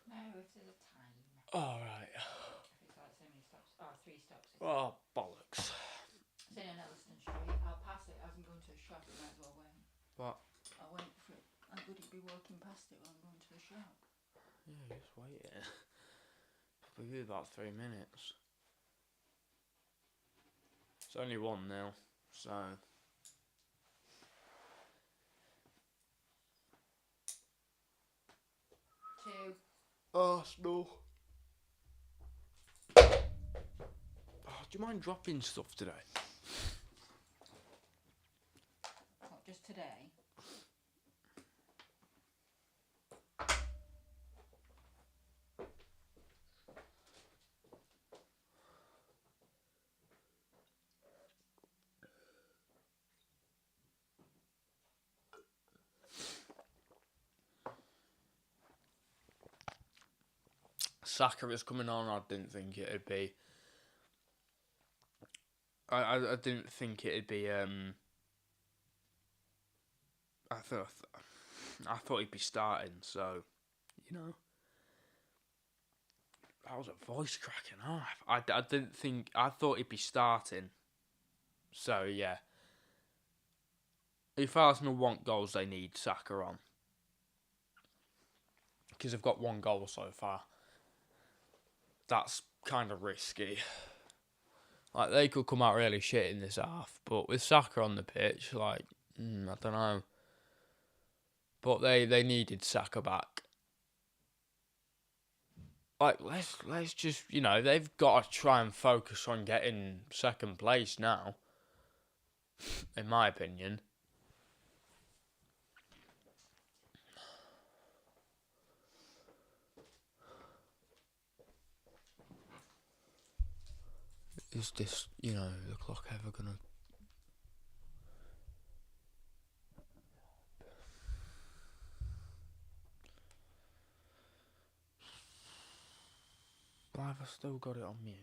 No, if there's a time. Oh, right. If it's like so many stops. Oh, 3 stops. Oh, bollocks. It's in Elliston Street. I'll pass it as I'm going to the shop. I might as well wait. What? I'll wait for it. I'm going to be walking past it while I'm going to the shop. Yeah, just wait it. Probably be about 3 minutes. It's only 1 now, so. 2. Arsenal. Oh, do you mind dropping stuff today? What, just today? Saka is coming on. I didn't think it'd be. I didn't think it'd be. I thought he'd be starting. So, you know, that was a voice cracking off. I didn't think. I thought he'd be starting. So yeah, if Arsenal want goals, they need Saka on because they've got 1 goal so far. That's kind of risky. Like, they could come out really shit in this half, but with Saka on the pitch, like, I don't know. But they needed Saka back. Like, let's just, they've got to try and focus on getting 2nd place now, in my opinion. Is this, the clock ever gonna... Why have I still got it on mute?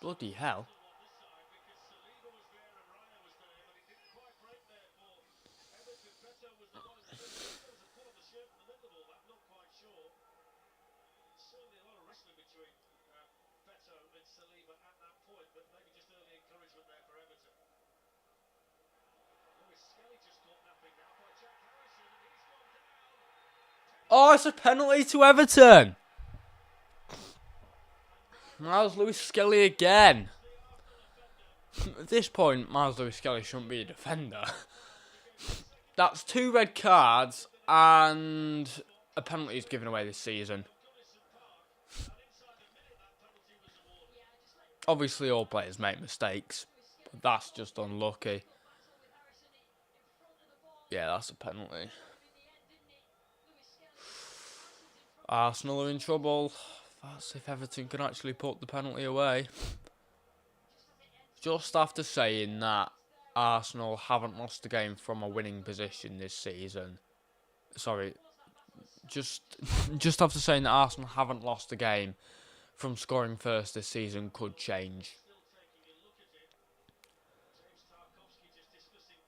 Bloody hell. Oh, it's a penalty to Everton. Miles Lewis-Skelly again. At this point, Miles Lewis-Skelly shouldn't be a defender. That's 2 red cards and a penalty is given away this season. Obviously, all players make mistakes, but that's just unlucky. Yeah, that's a penalty. Arsenal are in trouble. That's if Everton can actually put the penalty away. Just after saying that Arsenal haven't lost a game from a winning position this season. Sorry, just after saying that Arsenal haven't lost a game from scoring first this season could change.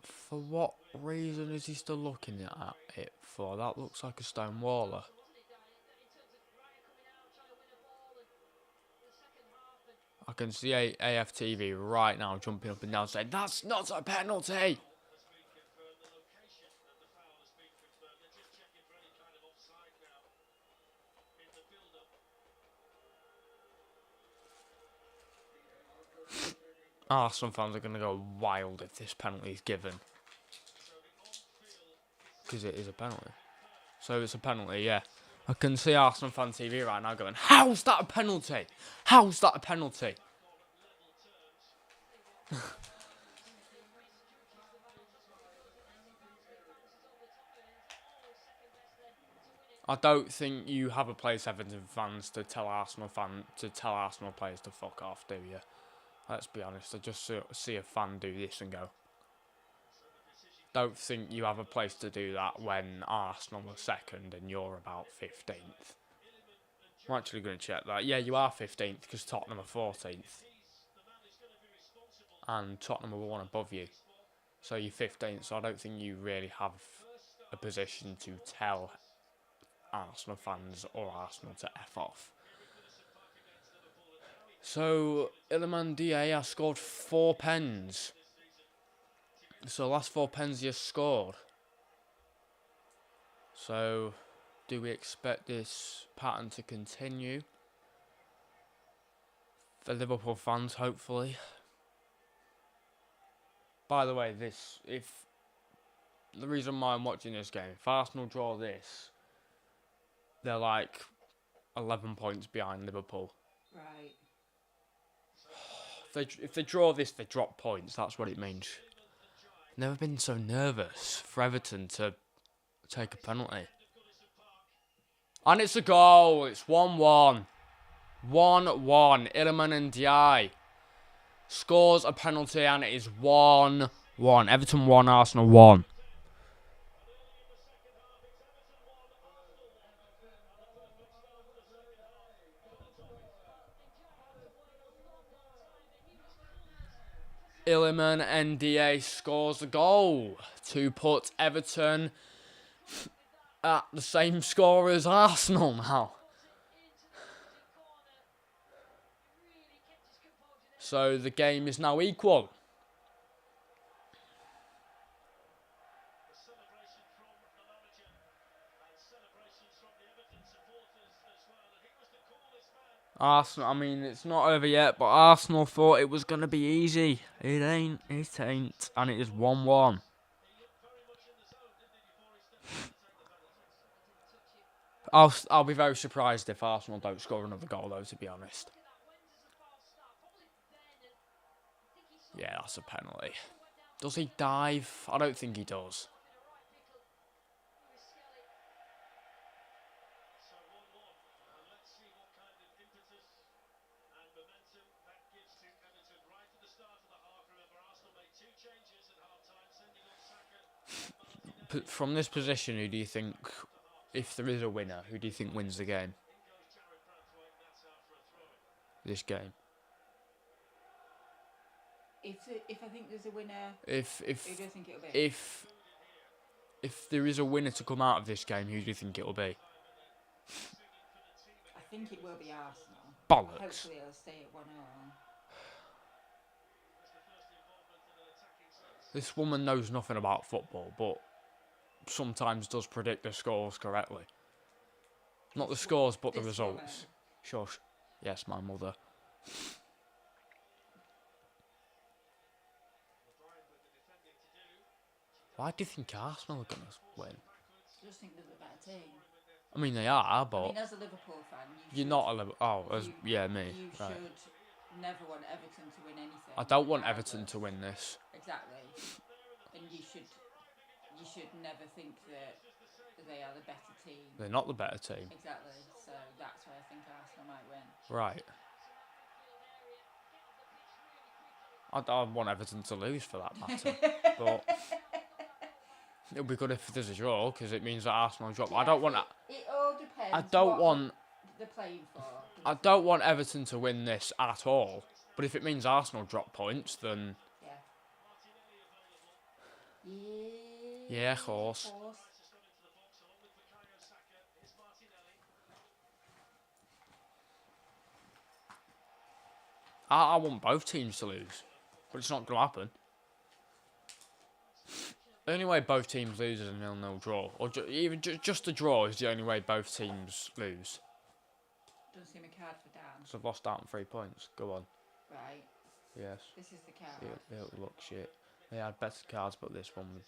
For what reason is he still looking at it for? That looks like a stone waller. I can see AFTV right now jumping up and down saying, that's not a penalty! Arsenal fans are going to go wild if this penalty is given. Because it is a penalty. So it's a penalty, yeah. I can see Arsenal fan TV right now going, how's that a penalty? How's that a penalty? I don't think you have a place, Everton fans, to tell Arsenal players to fuck off, do you? Let's be honest. I just see a fan do this and go. Don't think you have a place to do that when Arsenal are second and you're about 15th. I'm actually going to check that. Yeah, you are 15th because Tottenham are 14th. And Tottenham are 1 above you. So you're 15th, so I don't think you really have a position to tell Arsenal fans or Arsenal to F off. So, Iliman Dia has scored 4 pens. So, last 4 pens he has scored. So, do we expect this pattern to continue? For Liverpool fans, hopefully. By the way, the reason why I'm watching this game, if Arsenal draw this, they're like 11 points behind Liverpool. Right. If they draw this, they drop points. That's what it means. Never been so nervous for Everton to take a penalty. And it's a goal. It's 1-1. 1-1. Iliman Ndiaye scores a penalty and it is 1-1. Everton 1, Arsenal 1. Iliman Ndiaye scores a goal to put Everton at the same score as Arsenal now. So the game is now equal. Arsenal, I mean, it's not over yet, but Arsenal thought it was going to be easy. It ain't. And it is 1-1. I'll be very surprised if Arsenal don't score another goal, though, to be honest. Yeah, that's a penalty. Does he dive? I don't think he does. From this position, who do you think, if there is a winner, who do you think wins the game? This game. If I think there's a winner, If who do I think it'll be? if there is a winner to come out of this game, who do you think it'll be? I think it will be Arsenal. Bollocks. Hopefully it'll stay at 1-0. This woman knows nothing about football, but sometimes does predict the scores correctly. Not the scores, but the results. Woman. Shush. Yes, my mother. Why do you think Arsenal are going to win? I just think they're the better team. I mean, they are, but I mean, as a Liverpool fan, you're not a Liverpool. Oh, yeah, me. You Right. should never want Everton to win anything. I don't want regardless. Everton to win this. Exactly. And you should never think that they are the better team. They're not the better team. Exactly. So that's why I think Arsenal might win. Right. I want Everton to lose for that matter. But it'll be good if there's a draw, because it means that Arsenal drop. Yeah, I don't want. It all depends. I don't what want. they're playing for. I don't want Everton to win this at all. But if it means Arsenal drop points, then yeah, of course. I want both teams to lose, but it's not going to happen. The only way both teams lose is a 0-0 draw, or even just a draw is the only way both teams lose. Doesn't seem a card for Dan. So I've lost out on 3 points. Go on. Right. Yes. This is the card. It looks shit. They had better cards, but this one was.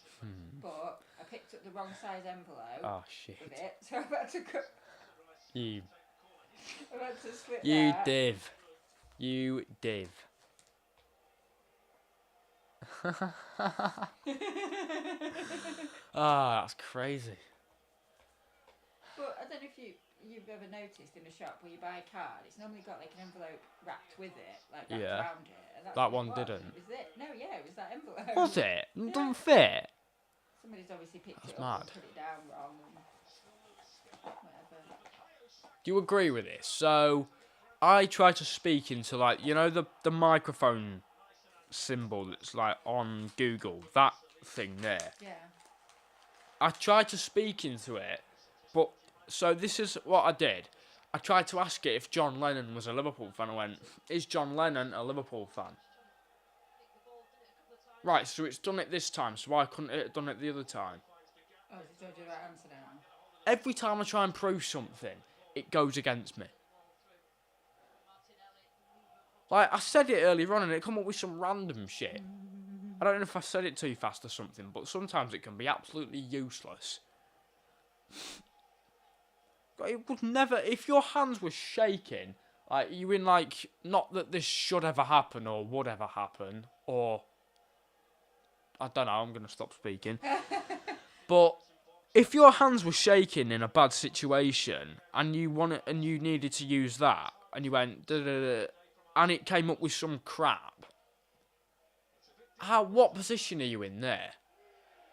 But I picked up the wrong size envelope Oh shit. with it, so I've had to cut. You I've had to split You that. div. You div. Ah, that's crazy. But I don't know if you've ever noticed in a shop where you buy a card, it's normally got like an envelope wrapped with it, like wrapped Yeah. around it. And that's That what one it was. didn't. It was it? No, yeah, it was that envelope. Was it? Yeah. Don't fit. Somebody's obviously picked That's it up mad. and put it down wrong and whatever. Do you agree with this? So, I try to speak into, like, you know, the microphone symbol that's like on Google, that thing there. Yeah. I tried to speak into it, but so this is what I did. I tried to ask it if John Lennon was a Liverpool fan. I went, is John Lennon a Liverpool fan? Right, so it's done it this time, so why couldn't it have done it the other time? Oh, so do the right answer now. Every time I try and prove something, it goes against me. Like, I said it earlier on and it come up with some random shit. I don't know if I said it too fast or something, but sometimes it can be absolutely useless. It would never, if your hands were shaking, like, you in, like, not that this should ever happen or would ever happen, or, I don't know, I'm going to stop speaking. But if your hands were shaking in a bad situation and you needed to use that, and you went, da-da-da, and it came up with some crap, what position are you in there?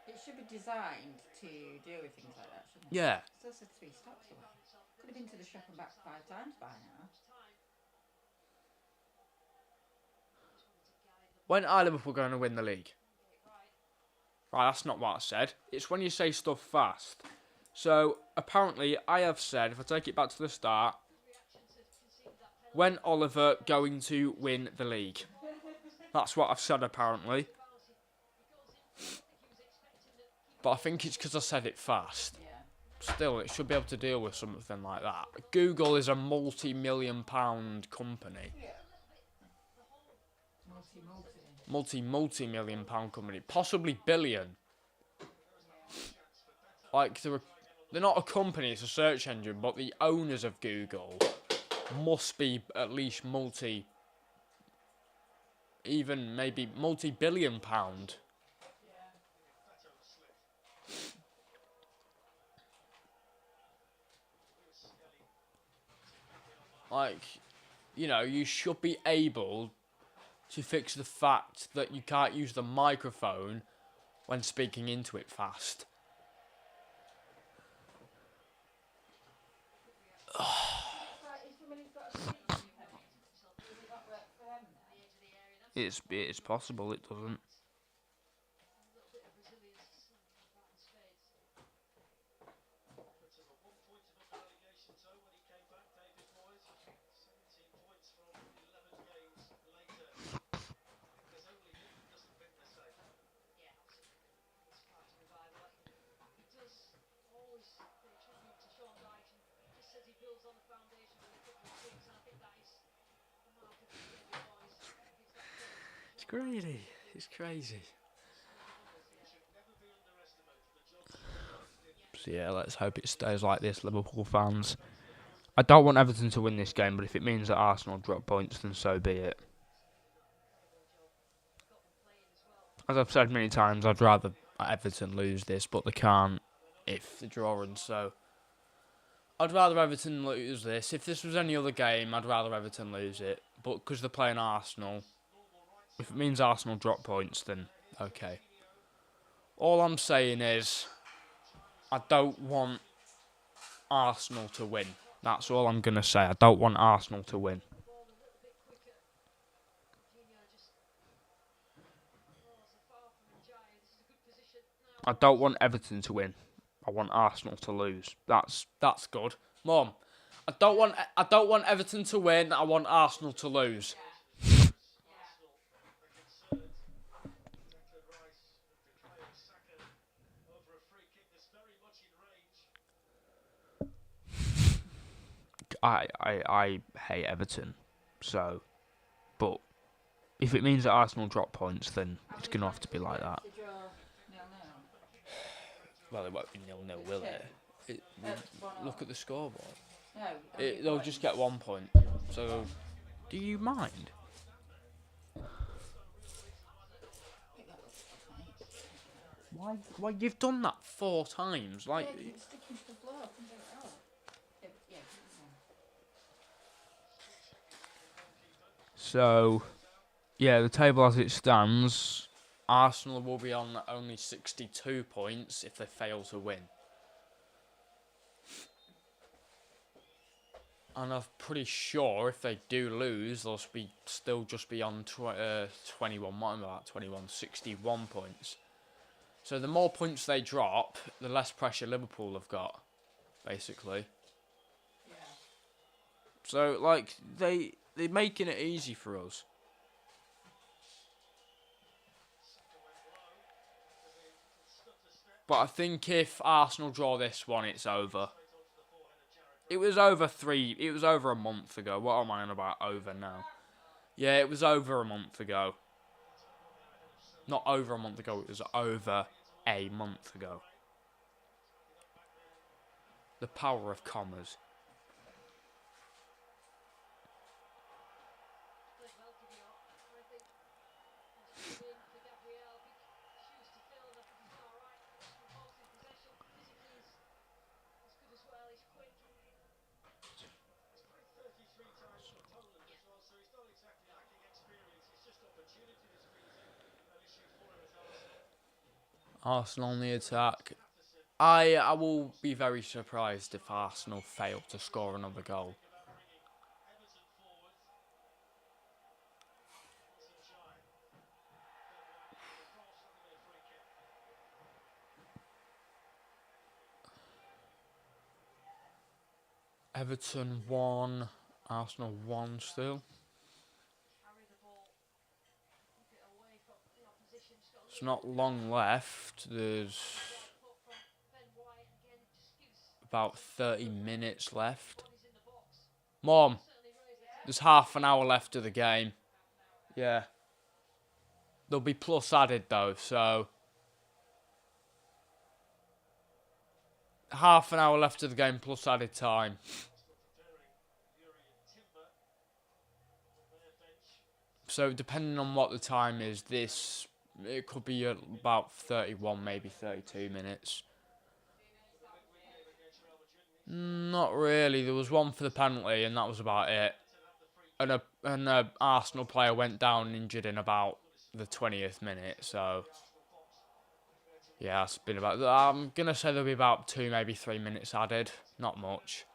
It should be designed to deal with things like that, shouldn't it? Yeah. Still said 3 stops away. Could have been to the shop and back 5 times by now. When are Liverpool going to win the league? Right, that's not what I said. It's when you say stuff fast. So, apparently, I have said, if I take it back to the start, when Oliver going to win the league? That's what I've said, apparently. But I think it's because I said it fast. Yeah. Still, it should be able to deal with something like that. Google is a multi-million-pound company. Yeah. Multi-million-pound company. Possibly billion. Like, they're not a company, it's a search engine, but the owners of Google must be at least even maybe multi-billion pound. Like, you know, you should be able to fix the fact that you can't use the microphone when speaking into it fast. It's possible it doesn't. It's crazy. It's crazy. So yeah, let's hope it stays like this, Liverpool fans. I don't want Everton to win this game, but if it means that Arsenal drop points, then so be it. As I've said many times, I'd rather Everton lose this, but they can't if they're drawing, so I'd rather Everton lose this. If this was any other game, I'd rather Everton lose it, but because they're playing Arsenal, if it means Arsenal drop points, then okay. All I'm saying is, I don't want Arsenal to win. That's all I'm going to say. I don't want Arsenal to win. I don't want Everton to win. I want Arsenal to lose. That's good. Mum, I don't want Everton to win. I want Arsenal to lose. I hate Everton, so, but if it means that Arsenal drop points, then it's going to have to be like that. Well, it won't be 0-0, will it? Look at the scoreboard. No, they'll just get 1 point. So, do you mind? Why you've done that 4 times? Like. So, yeah, the table as it stands, Arsenal will be on only 62 points if they fail to win. And I'm pretty sure if they do lose, they'll still just be on 21. What am I at? 21, 61 points. So the more points they drop, the less pressure Liverpool have got, basically. Yeah. So like they're making it easy for us. But I think if Arsenal draw this one, it's over. It was over a month ago. What am I on about over now? Yeah, it was over a month ago. Not over a month ago, it was over a month ago. The power of commas. Arsenal on the attack. I will be very surprised if Arsenal fail to score another goal. Everton 1, Arsenal 1 still. It's not long left. There's about 30 minutes left. Mom, there's half an hour left of the game. Yeah. There'll be plus added though, so half an hour left of the game plus added time. So depending on what the time is, it could be about 31, maybe 32 minutes. Not really. There was one for the penalty, and that was about it. And a Arsenal player went down injured in about the 20th minute. So yeah, it's been about. I'm gonna say there'll be about 2, maybe 3 minutes added. Not much.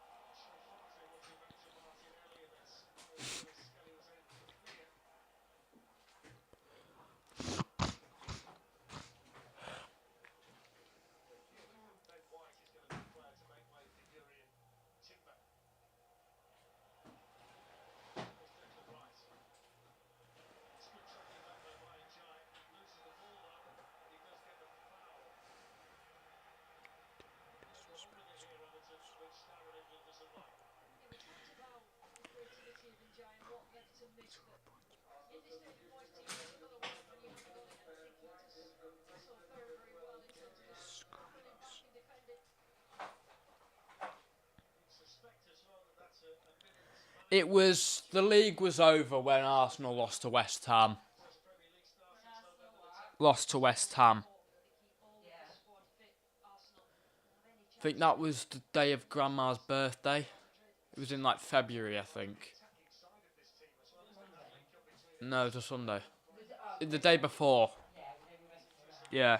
The league was over when Arsenal lost to West Ham. Lost to West Ham. I think that was the day of Grandma's birthday. It was in like February, I think. No, it was a Sunday. The day before. Yeah.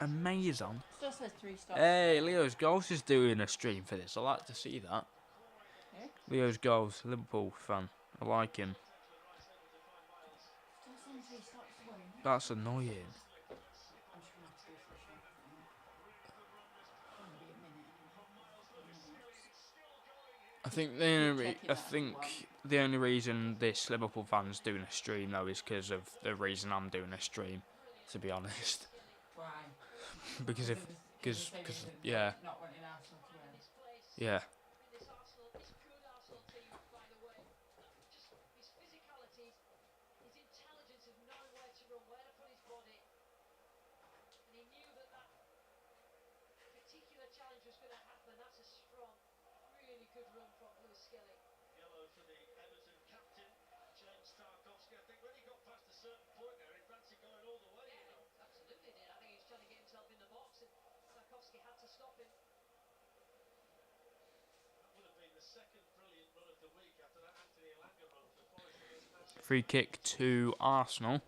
Amazing. Still says 3 stops. Hey, Leo's Goals is doing a stream for this. I like to see that. Yeah? Leo's Goals, Liverpool fan. I like him. Still saying 3 stops away. That's annoying. I'm just going to have to go to the shop, I think. It'll be a minute and a half. I think the only reason this Liverpool fan's doing a stream though is because of the reason I'm doing a stream. To be honest. Why? Because yeah. Not wanting Arsenal to win. Yeah. Free kick to Arsenal.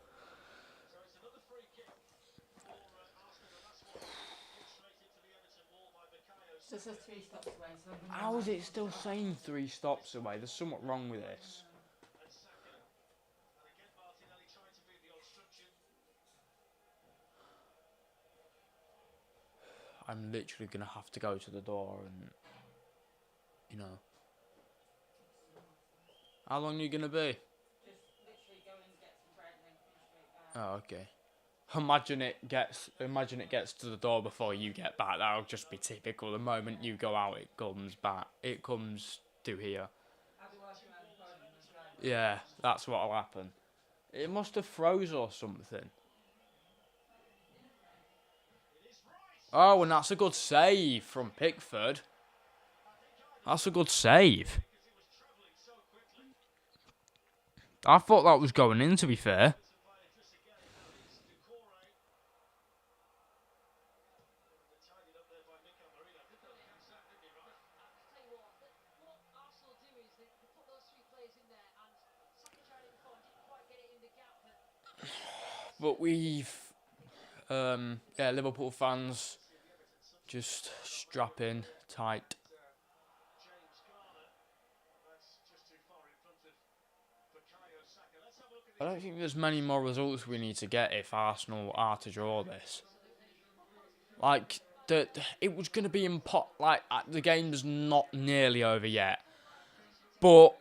Still says 3 stops away. So How is it still saying 3 stops away? There's something wrong with this. I'm literally going to have to go to the door and, you know. How long are you going to be? Just literally go and get some bread and then come straight back. Oh, okay. Imagine it gets to the door before you get back. That'll just be typical. The moment you go out, it comes back. It comes to here. I'll be walking around the corner and just like... Yeah, that's what'll happen. It must have froze or something. Oh, and that's a good save from Pickford. That's a good save. I thought that was going in, to be fair. But Liverpool fans, just strap in tight. I don't think there's many more results we need to get if Arsenal are to draw this. Like, it was going to be the game's not nearly over yet. But,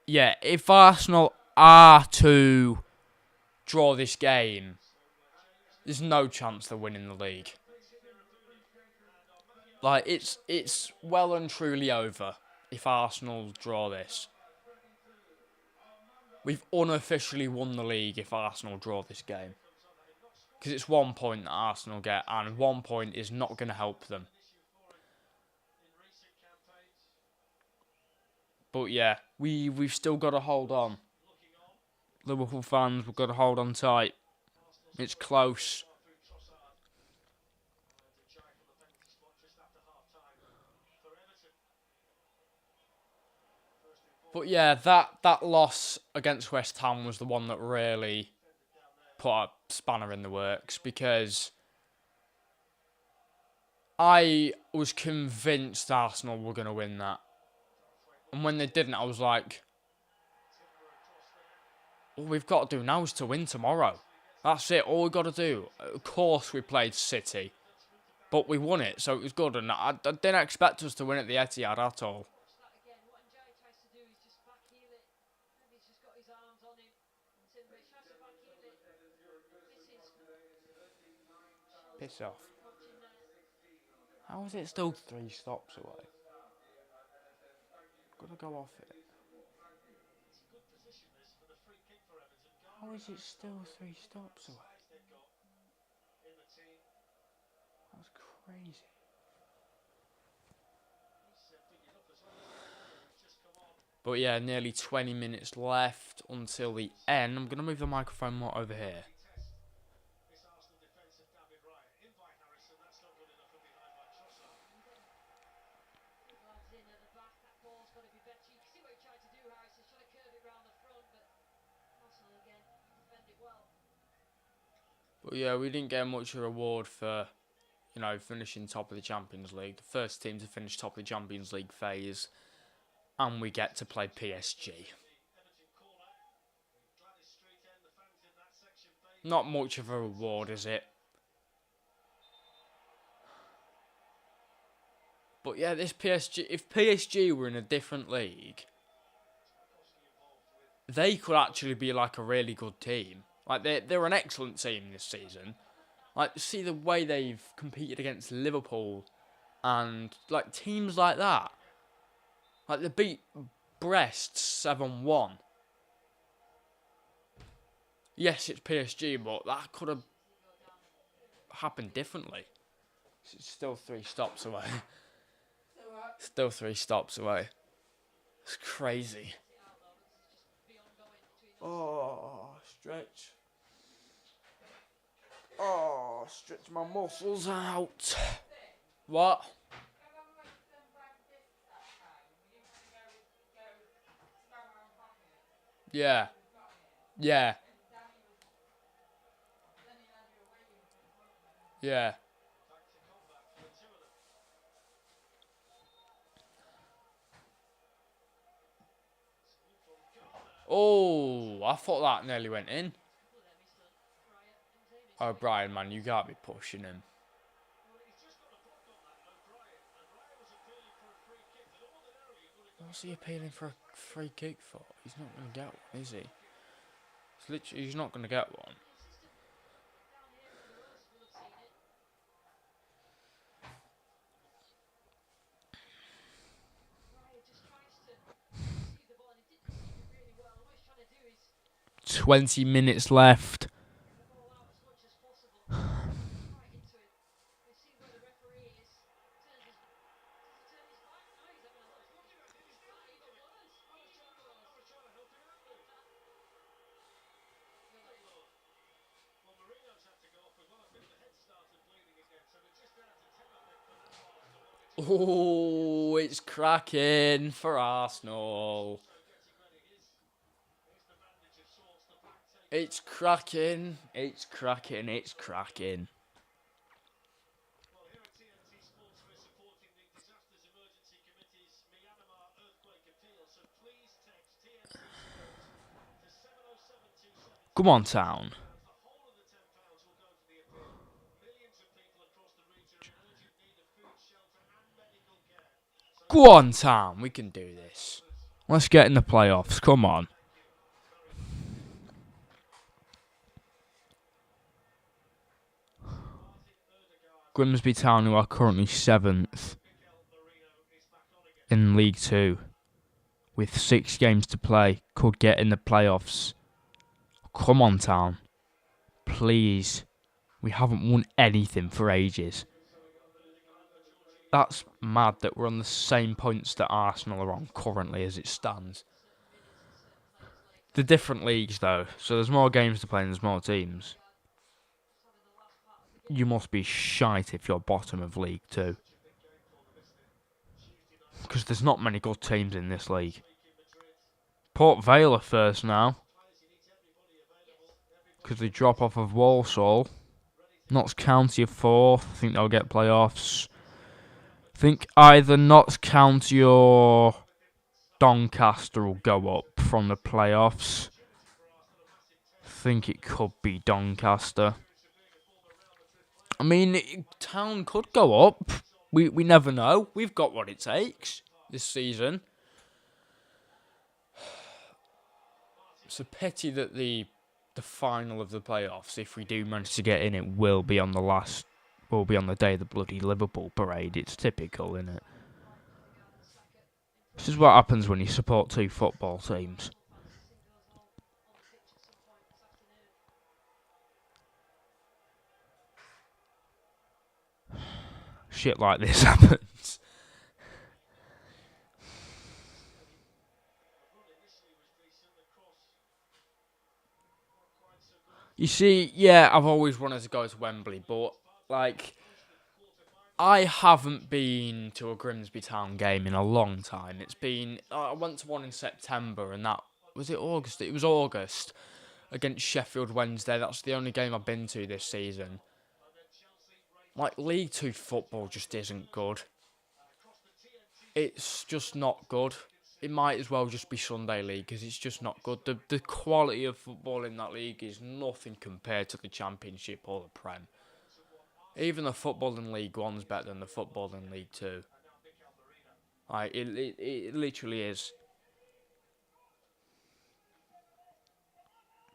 yeah, if Arsenal are to draw this game, there's no chance they're winning the league. Like, it's well and truly over if Arsenal draw this. We've unofficially won the league if Arsenal draw this game. Because it's 1 point that Arsenal get, and 1 point is not going to help them. But yeah, we've still got to hold on. Liverpool fans, we've got to hold on tight. It's close. But yeah, that loss against West Ham was the one that really put a spanner in the works, because I was convinced Arsenal were going to win that. And when they didn't, I was like, all we've got to do now is to win tomorrow. That's it, all we've got to do. Of course we played City, but we won it, so it was good. And I didn't expect us to win at the Etihad at all. Piss off. How is it still 3 stops away? Gotta go off it. How is it still 3 stops away? That's crazy. But yeah, nearly 20 minutes left until the end. I'm going to move the microphone more over here. But yeah, we didn't get much of a reward for, finishing top of the Champions League. The first team to finish top of the Champions League phase. And we get to play PSG. Not much of a reward, is it? But yeah, this PSG, if PSG were in a different league, they could actually be like a really good team. Like, they're an excellent team this season. Like, see the way they've competed against Liverpool and, like, teams like that. Like, they beat Brest 7-1. Yes, it's PSG, but that could have happened differently. It's still 3 stops away. Still 3 stops away. It's crazy. Oh, stretch. Oh, stretch my muscles out. What? Yeah. Yeah. Yeah. Oh, I thought that nearly went in. Oh, Brian, man, you can't be pushing him. What's he appealing for a free kick for? He's not going to get one, is he? It's literally, he's not going to get one. "20 minutes left. Oh, it's cracking for Arsenal. It's cracking. It's cracking. It's cracking. Come on, Town. Go on, Town. We can do this. Let's get in the playoffs. Come on. Grimsby Town, who are currently 7th in League 2, with 6 games to play, could get in the playoffs. Come on, Town. Please. We haven't won anything for ages. That's mad that we're on the same points that Arsenal are on currently as it stands. The different leagues, though, so there's more games to play and there's more teams. You must be shite if you're bottom of League 2. Because there's not many good teams in this league. Port Vale are first now. Because they drop off of Walsall. Notts County are fourth. I think they'll get playoffs. I think either Notts County or Doncaster will go up from the playoffs. I think it could be Doncaster. I mean, Town could go up. We never know. We've got what it takes this season. It's a pity that the final of the playoffs, if we do manage to get in, it will be on the day of the bloody Liverpool parade. It's typical, isn't it? This is what happens when you support two football teams. Shit like this happens. You see, yeah, I've always wanted to go to Wembley, but, like, I haven't been to a Grimsby Town game in a long time. It's been... I went to one in September, and that... Was it August? It was August, against Sheffield Wednesday. That's the only game I've been to this season. Like, League 2 football just isn't good. It's just not good. It might as well just be Sunday League, because it's just not good. The quality of football in that league is nothing compared to the Championship or the Prem. Even the football in League 1's better than the football in League 2. Like, it literally is.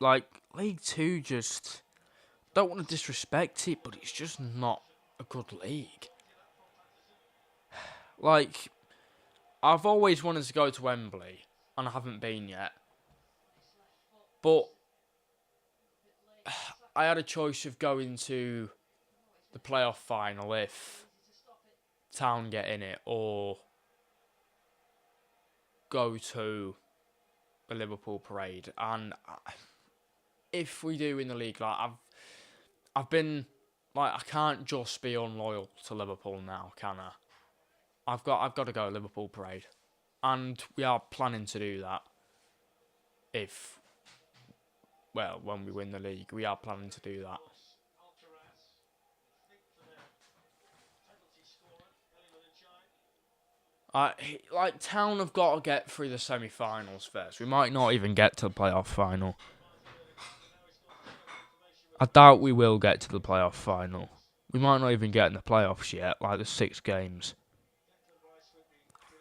Like, League 2 just... Don't want to disrespect it, but it's just not a good league. Like, I've always wanted to go to Wembley, and I haven't been yet. But I had a choice of going to the playoff final if Town get in it, or go to the Liverpool parade. And if we do win the league, like I've been like, I can't just be unloyal to Liverpool now, can I? I've got to go to Liverpool parade, and we are planning to do that. When we win the league, we are planning to do that. Like, Town have got to get through the semi-finals first. We might not even get to the playoff final. I doubt we will get to the playoff final. We might not even get in the playoffs yet, like the 6 games.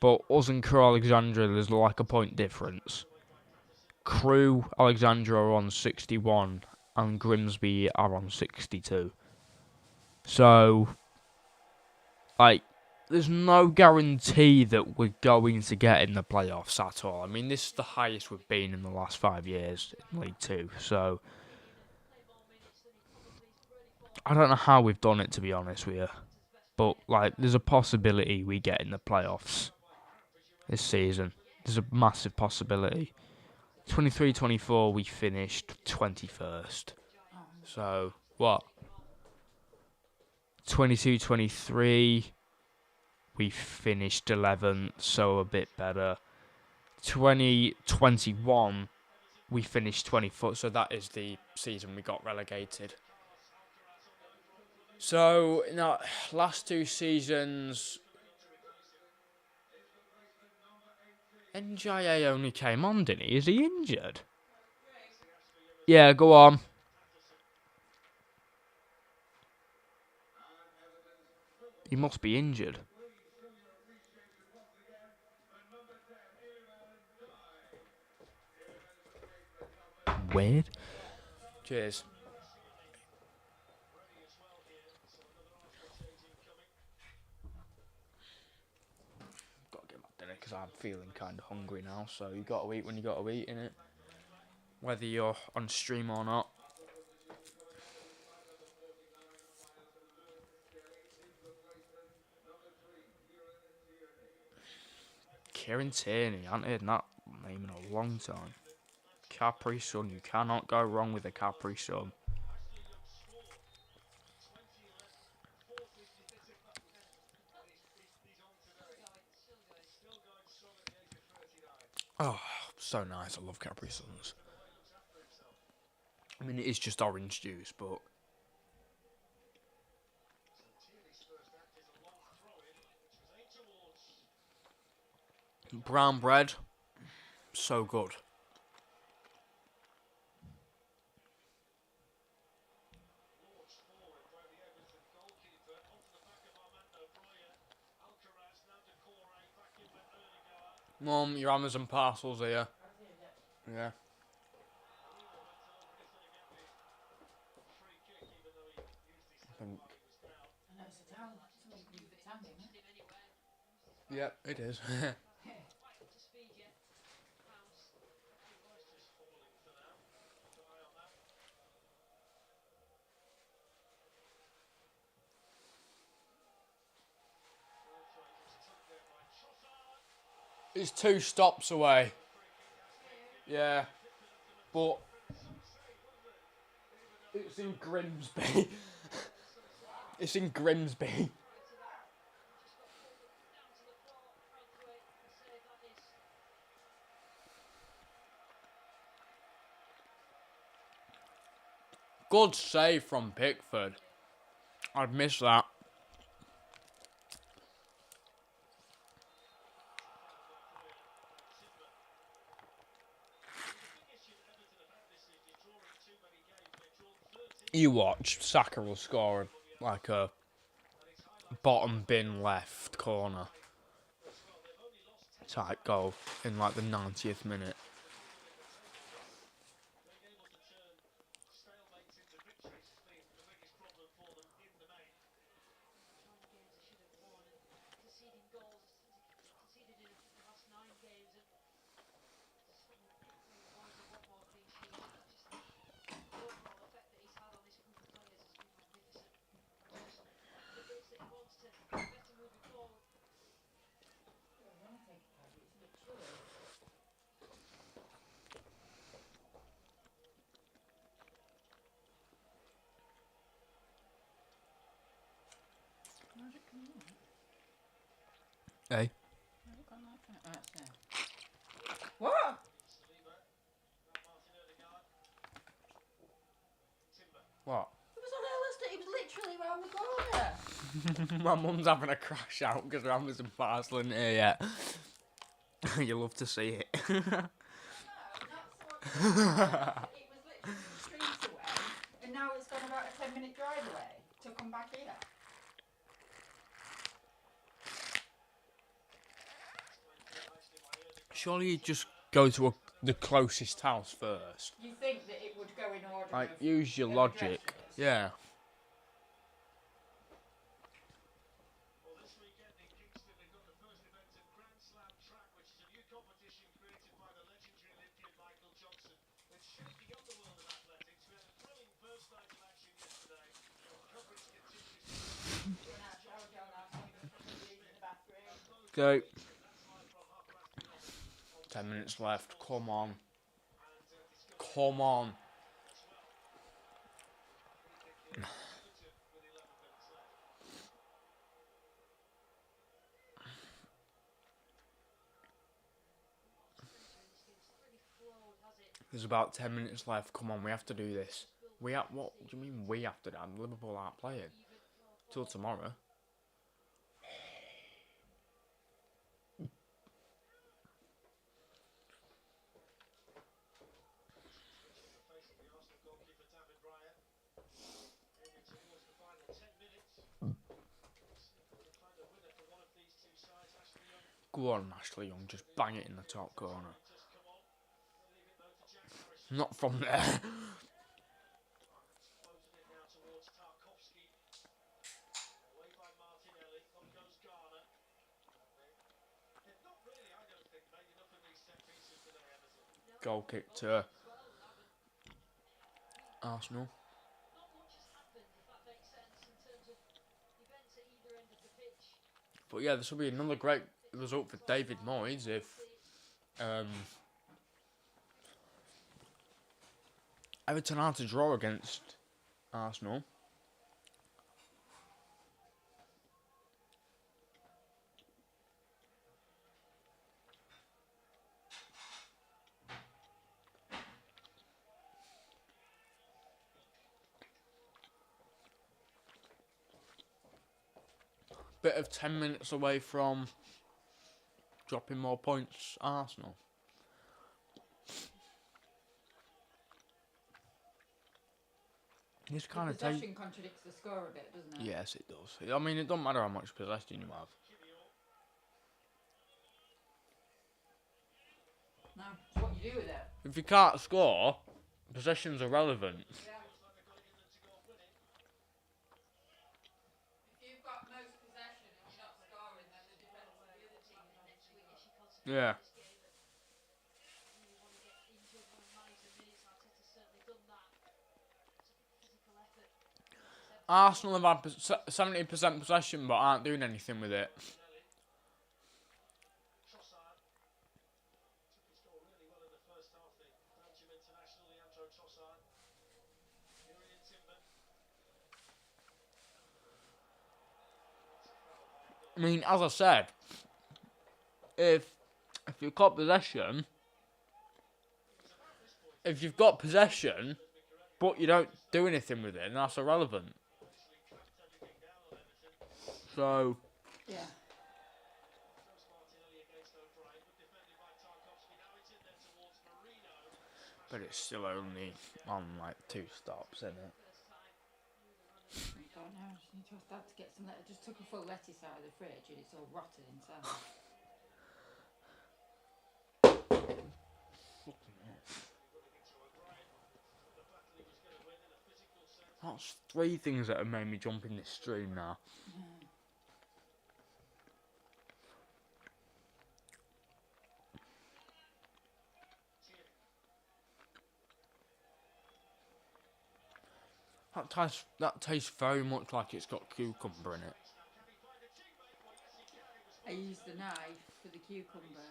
But us and Crew Alexandra, there's like a point difference. Crew Alexandra are on 61 and Grimsby are on 62. So, like, there's no guarantee that we're going to get in the playoffs at all. I mean, this is the highest we've been in the last 5 years in League 2. So, I don't know how we've done it, to be honest with you. But, like, there's a possibility we get in the playoffs this season. There's a massive possibility. 23-24, we finished 21st. So, what? 22-23, we finished 11th, so a bit better. 2021, we finished 24th, so that is the season we got relegated. So, last 2 seasons, NJA only came on, didn't he? Is he injured? Yeah, go on. He must be injured. Weird. Cheers. Got to get my dinner because I'm feeling kind of hungry now. So you got to eat when you got to eat, innit? Whether you're on stream or not. Kieran Tierney, I haven't heard that name in a long time. Capri Sun, you cannot go wrong with a Capri Sun. Oh, so nice. I love Capri Suns. I mean, it is just orange juice, but... Brown bread, so good. Mum, your Amazon parcel's here. Yeah. I think. I know it's a town. Somebody could use the town, isn't it? Yep, it is. It's 2 stops away. Yeah. But it's in Grimsby. It's in Grimsby. Good save from Pickford. I'd miss that. You watch, Saka will score like a bottom bin left corner type goal in like the 90th minute. Hey. What? What? It was on our list. It was literally round the corner. My mum's having a crash out because her Amazon parcel isn't here yet. You love to see it. No, that's what it was literally streets away, and now it's gone about a 10-minute drive away to come back here. Surely you'd just go to the closest house first. You think that it would go in order? Like, of use your of logic. addresses? Yeah. Okay. 10 minutes left. Come on. Come on. There's about 10 minutes left. Come on, we have to do this. What do you mean we have to do? Liverpool aren't playing till tomorrow. Go on, Ashley Young, just bang it in the top corner. Not from there. Goal kick to Arsenal. But yeah, this will be another great result for David Moyes if Everton had to draw against Arsenal. Bit of 10 minutes away from dropping more points, Arsenal. This kind The of takes. possession contradicts the score a bit, doesn't it? Yes, it does. I mean, it doesn't matter how much possession you have. No, it's what you do with it. If you can't score, possession's irrelevant. Yeah. If you've got most possession and you're not scoring, then the defence of the other team is on its weak. Yeah. Arsenal have had 70% possession but aren't doing anything with it. I mean, as I said, if you've got possession, but you don't do anything with it, then that's irrelevant. So, Yeah. but it's still only on like 2 stops, isn't it? I don't know, I just need to start to get some lettuce. I just took a full lettuce out of the fridge and it's all rotten inside. That's 3 things that have made me jump in this stream now. That tastes very much like it's got cucumber in it. I used the knife for the cucumber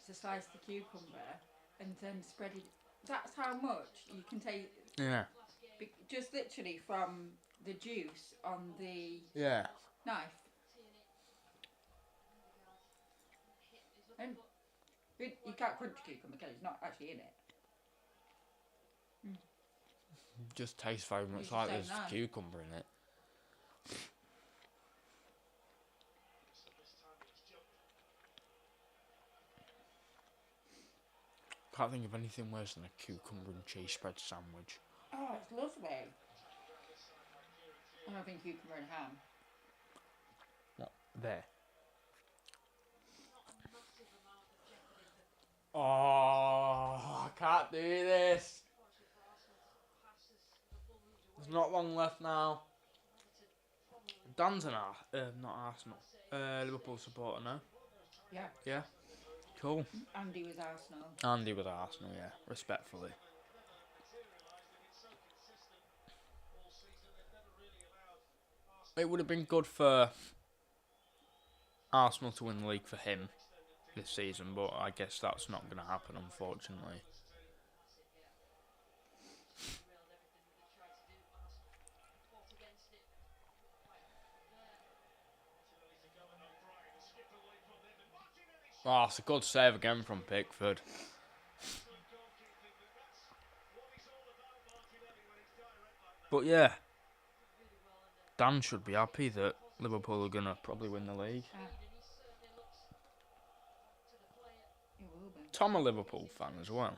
to slice the cucumber and then spread it. That's how much you can take. Yeah. Just literally from the juice on the Yeah. knife. And you can't crunch cucumber because it's not actually in it. It just tastes very much It's like the same there's knife. cucumber in it. Can't think of anything worse than a cucumber and cheese spread sandwich. Oh, it's lovely. I'm having cucumber and ham. What? There. Oh, I can't do this. There's not long left now. Dan's not Arsenal. Liverpool supporter, no? Yeah. Yeah. Cool. Andy was Arsenal. Andy with Arsenal, yeah. Respectfully. It would have been good for Arsenal to win the league for him this season, but I guess that's not going to happen, unfortunately. Oh, it's a good save again from Pickford. But yeah, Dan should be happy that Liverpool are going to probably win the league. It will be. Tom a Liverpool fan as well.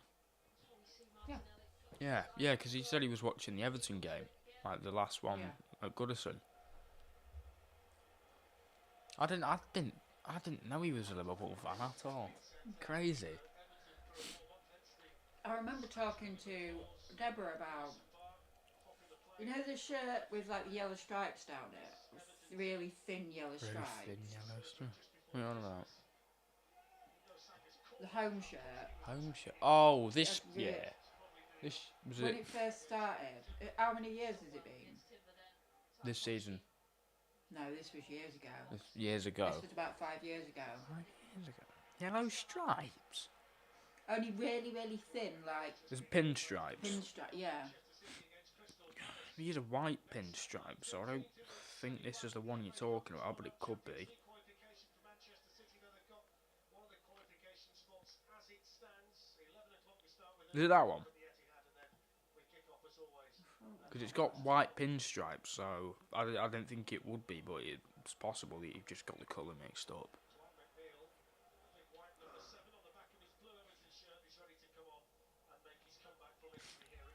Yeah. Yeah, because he said he was watching the Everton game, like the last one at Goodison. I didn't know he was a Liverpool fan at all. Crazy. I remember talking to Deborah about, you know, the shirt with like the yellow stripes down it, really thin yellow stripes. Really thin yellow stripes. What are you on about? The home shirt. Home shirt. Oh, this Really- yeah. This was When it it first started, how many years has it been? this season. No, this was years ago. Years ago. This was about 5 years ago. 5 years ago. Yellow stripes. Only really, really thin, like There's pinstripes. pinstripe. Yeah. These are white pinstripes, so I don't think this is the one you're talking about, but it could be. Is it that one? Because it's got white pinstripes, so I don't think it would be, but it's possible that you've just got the colour mixed up.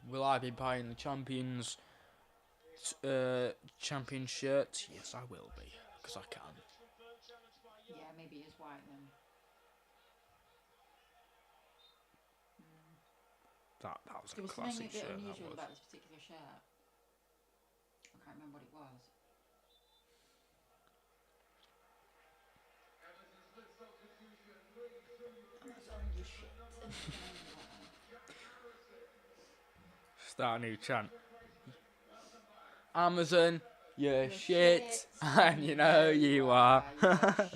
Will I be buying the champion shirt? Yes, I will be, because I can. Yeah, maybe it's white then. That was a There was classic something a bit shirt. unusual That about was. this particular shirt. I can't remember what it was. Start a new chant. Amazon, you're shit, and you know you are. You're shit.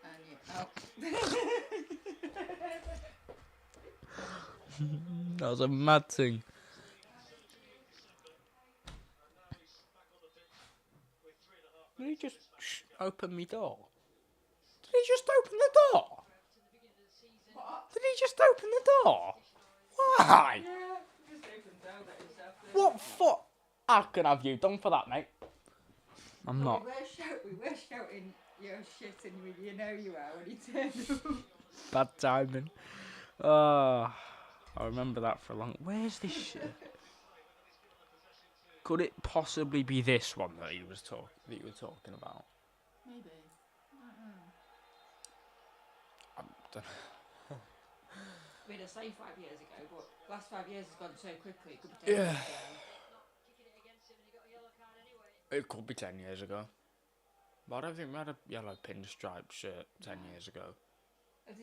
And you, oh. That was a mad thing. Did he just open me door? Did he just open the door? What? Did he just open the door? Why? Yeah, just opened out at himself. What fuck? I can have you done for that, mate. I'm not. We were shouting, you're shit, and you know you are when he turned up. Bad timing. I remember that for a long. Where's this shit? Could it possibly be this one that you were talking about? Maybe. I Don't We had a say 5 years ago, but last 5 years has gone so quickly. It could be 10 years ago. It could be 10 years ago. But I don't think we had a yellow pinstripe shirt 10 years ago.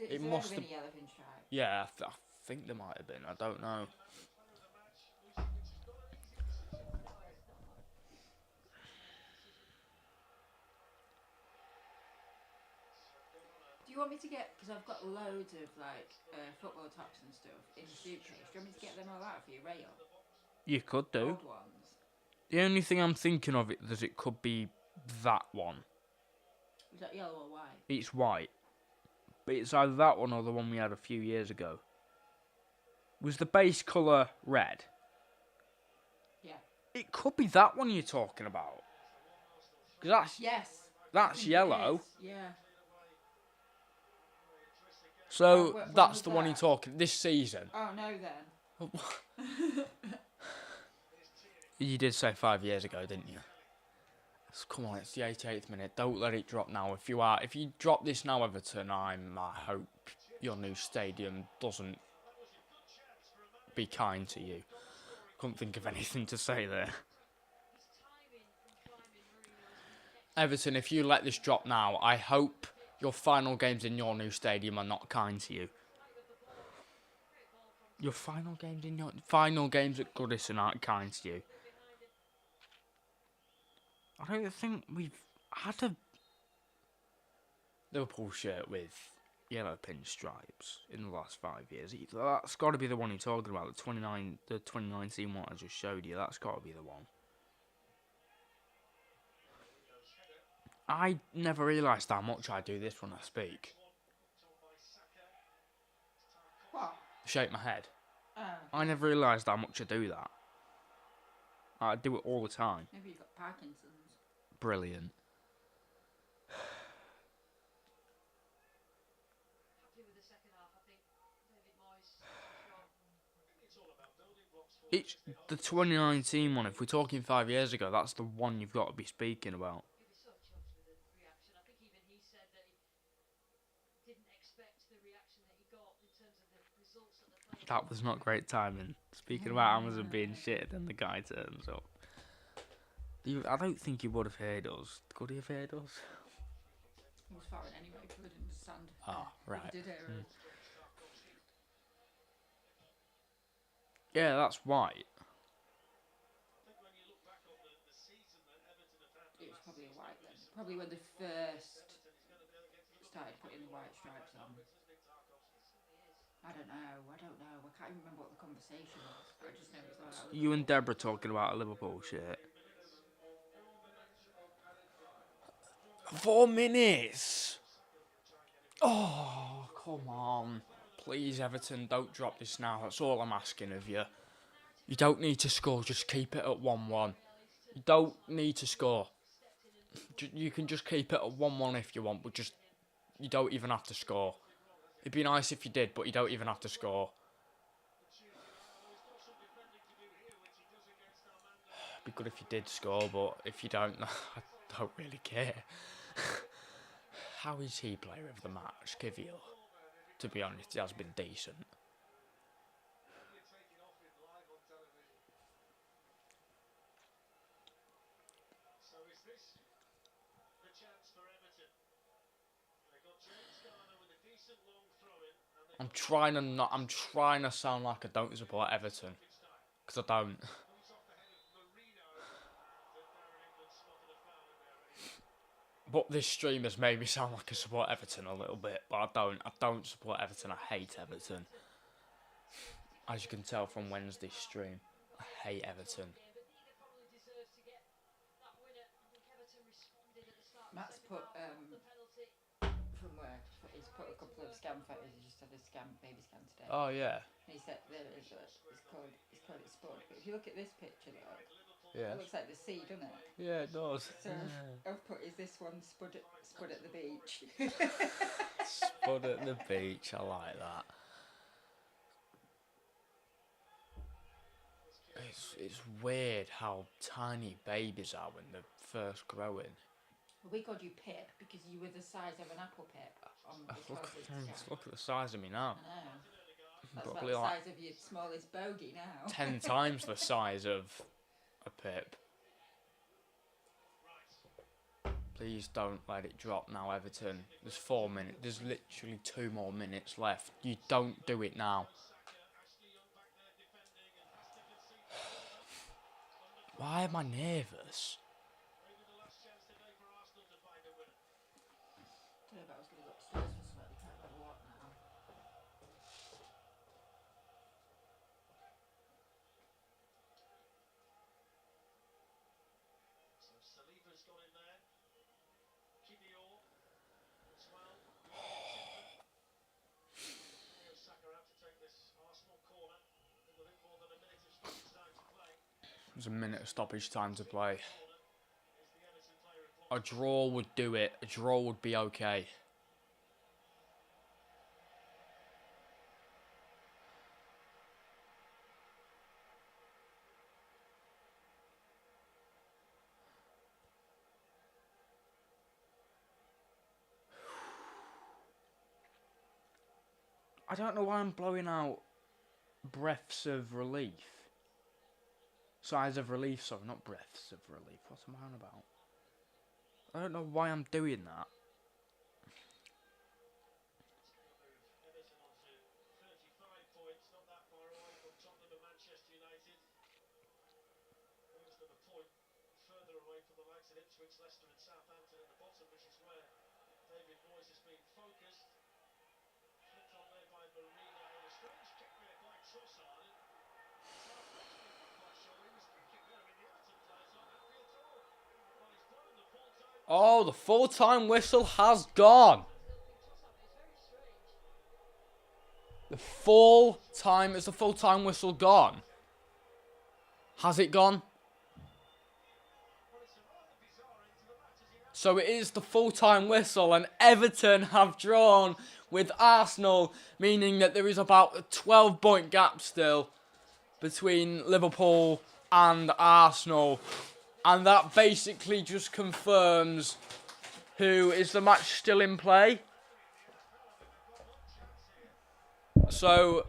It must have been a yellow pinstripe. Yeah, I think there might have been. I don't know. Do you want me to get, because I've got loads of like football tops and stuff in the suitcase, do you want me to get them all out for your rail? You could do. Old ones. The only thing I'm thinking of it that it could be that one. Is that yellow or white? It's white. But it's either that one or the one we had a few years ago. Was the base colour red? Yeah. It could be that one you're talking about. Because that's yellow. Yeah. So when that's was the one you're that? talking this season. Oh no then. You did say 5 years ago, didn't you? Come on, it's the 88th minute. Don't let it drop now. If you drop this now, Everton, I hope your new stadium doesn't be kind to you. Couldn't think of anything to say there. Everton, if you let this drop now, I hope your final games in your new stadium are not kind to you. Your final games at Goodison aren't kind to you. I don't think we've had a Liverpool shirt with yellow pinstripes in the last 5 years. That's got to be the one you're talking about. The 2019 one I just showed you. That's got to be the one. I never realised how much I do this when I speak. What? Shake my head. Oh. I never realised how much I do that. I do it all the time. Maybe you've got Parkinson's. Brilliant. It's the 2019 one. If we're talking 5 years ago, that's the one you've got to be speaking about. That was not great timing. Speaking about Amazon being shit, then the guy turns up. I don't think he would have heard us. Could he have heard us? He was foreign anyway, so I didn't understand. Ah, right. He did hear us. Yeah, that's white. Probably when they first started putting the white stripes on. I don't know. I can't even remember what the conversation was. I just know it's all about You and Liverpool. Deborah talking about Liverpool shit. 4 minutes. Oh, come on. Please, Everton, don't drop this now. That's all I'm asking of you. You don't need to score. Just keep it at 1-1. You don't need to score. You can just keep it at 1-1 if you want, but just you don't even have to score. It'd be nice if you did, but you don't even have to score. It'd be good if you did score, but if you don't, I don't really care. How is he player of the match, Kivior? To be honest, he has been decent. I'm trying to sound like I don't support Everton, because I don't. But this stream has made me sound like I support Everton a little bit, but I don't. I don't support Everton. I hate Everton. As you can tell from Wednesday's stream, I hate Everton. Matt's put from work. He's put a couple of scan photos. He just had a baby scan today. Oh yeah. And he said there is it's called it spud. But if you look at this picture, look, Yeah. it looks like the sea, doesn't it? Yeah, it does. So I've put, is this one spud at the beach? Spud at the beach. I like that. It's weird how tiny babies are when they're first growing. We called you Pip because you were the size of an apple pip. Look at the size of me now. I know. That's Probably about the like size of your smallest bogey now. 10 times the size of a pip. Please don't let it drop now, Everton. There's 4 minutes. There's literally 2 more minutes left. You don't do it now. Why am I nervous? I don't know if I was going to go upstairs for something. I can't remember what now. There's a minute of stoppage time to play. A draw would do it. A draw would be okay. I don't know why I'm blowing out breaths of relief. Sighs of relief, sorry, not breaths of relief. What am I on about? I don't know why I'm doing that. Oh, the full-time whistle has gone. Is the full-time whistle gone? Has it gone? So it is the full-time whistle, and Everton have drawn with Arsenal, meaning that there is about a 12-point gap still between Liverpool and Arsenal. And that basically just confirms who is the match still in play. So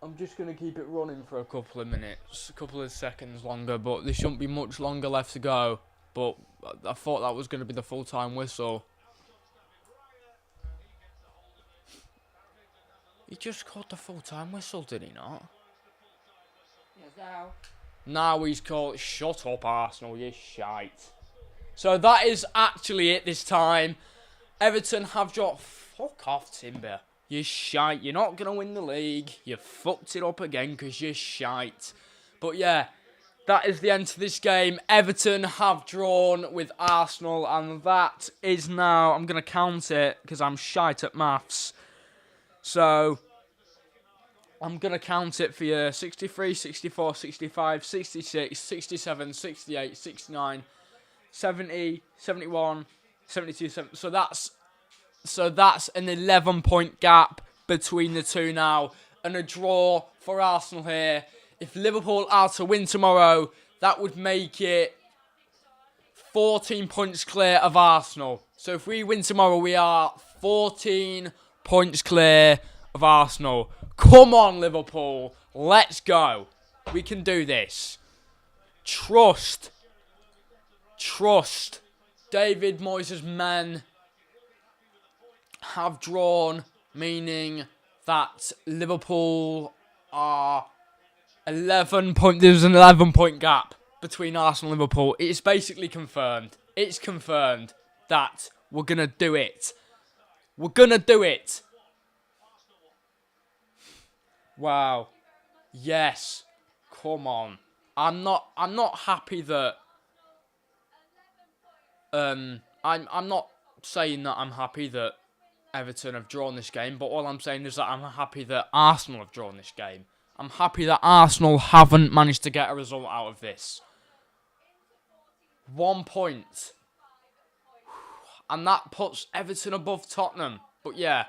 I'm just going to keep it running for a couple of minutes, a couple of seconds longer, but there shouldn't be much longer left to go. But I thought that was going to be the full-time whistle. He just called the full-time whistle, did he not? Yes, now. Now he's called... Shut up, Arsenal, you shite. So that is actually it this time. Everton have dropped. Fuck off, Timber. You're shite. You're not going to win the league. You fucked it up again because you're shite. But yeah, that is the end to this game. Everton have drawn with Arsenal, and that is now, I'm going to count it because I'm shite at maths. So I'm going to count it for you. 63, 64, 65, 66, 67, 68, 69, 70, 71, 72, 70. So that's an 11-point gap between the two now. And a draw for Arsenal here. If Liverpool are to win tomorrow, that would make it 14 points clear of Arsenal. So if we win tomorrow, we are 14 points clear of Arsenal. Come on, Liverpool. Let's go. We can do this. Trust. David Moyes' men have drawn, meaning that Liverpool are 11 point. There's an 11-point gap between Arsenal and Liverpool. It's basically confirmed. It's confirmed that we're gonna do it. We're gonna do it. Wow. Yes. Come on. I'm not happy that. I'm not saying that I'm happy that Everton have drawn this game, but all I'm saying is that I'm happy that Arsenal have drawn this game. I'm happy that Arsenal haven't managed to get a result out of this. 1 point. And that puts Everton above Tottenham. But yeah.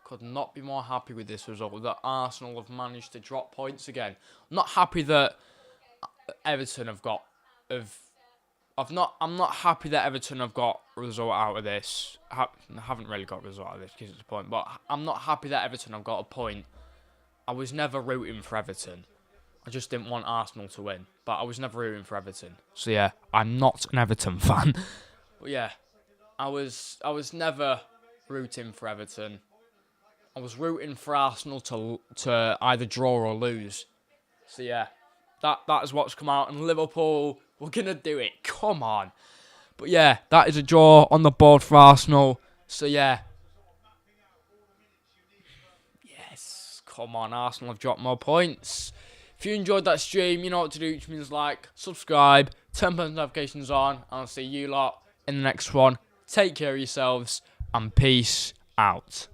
Could not be more happy with this result. That Arsenal have managed to drop points again. I'm not happy that Everton have got... I'm not happy that Everton have got a result out of this. I haven't really got a result out of this because it's a point. But I'm not happy that Everton have got a point. I was never rooting for Everton. I just didn't want Arsenal to win. But I was never rooting for Everton. So yeah, I'm not an Everton fan. But yeah, I was never rooting for Everton. I was rooting for Arsenal to either draw or lose. So yeah, that is what's come out. And Liverpool, we're going to do it. Come on. But yeah, that is a draw on the board for Arsenal. So yeah. Yes. Come on, Arsenal have dropped more points. If you enjoyed that stream, you know what to do, which means like, subscribe, turn post notifications on, and I'll see you lot in the next one. Take care of yourselves, and peace out.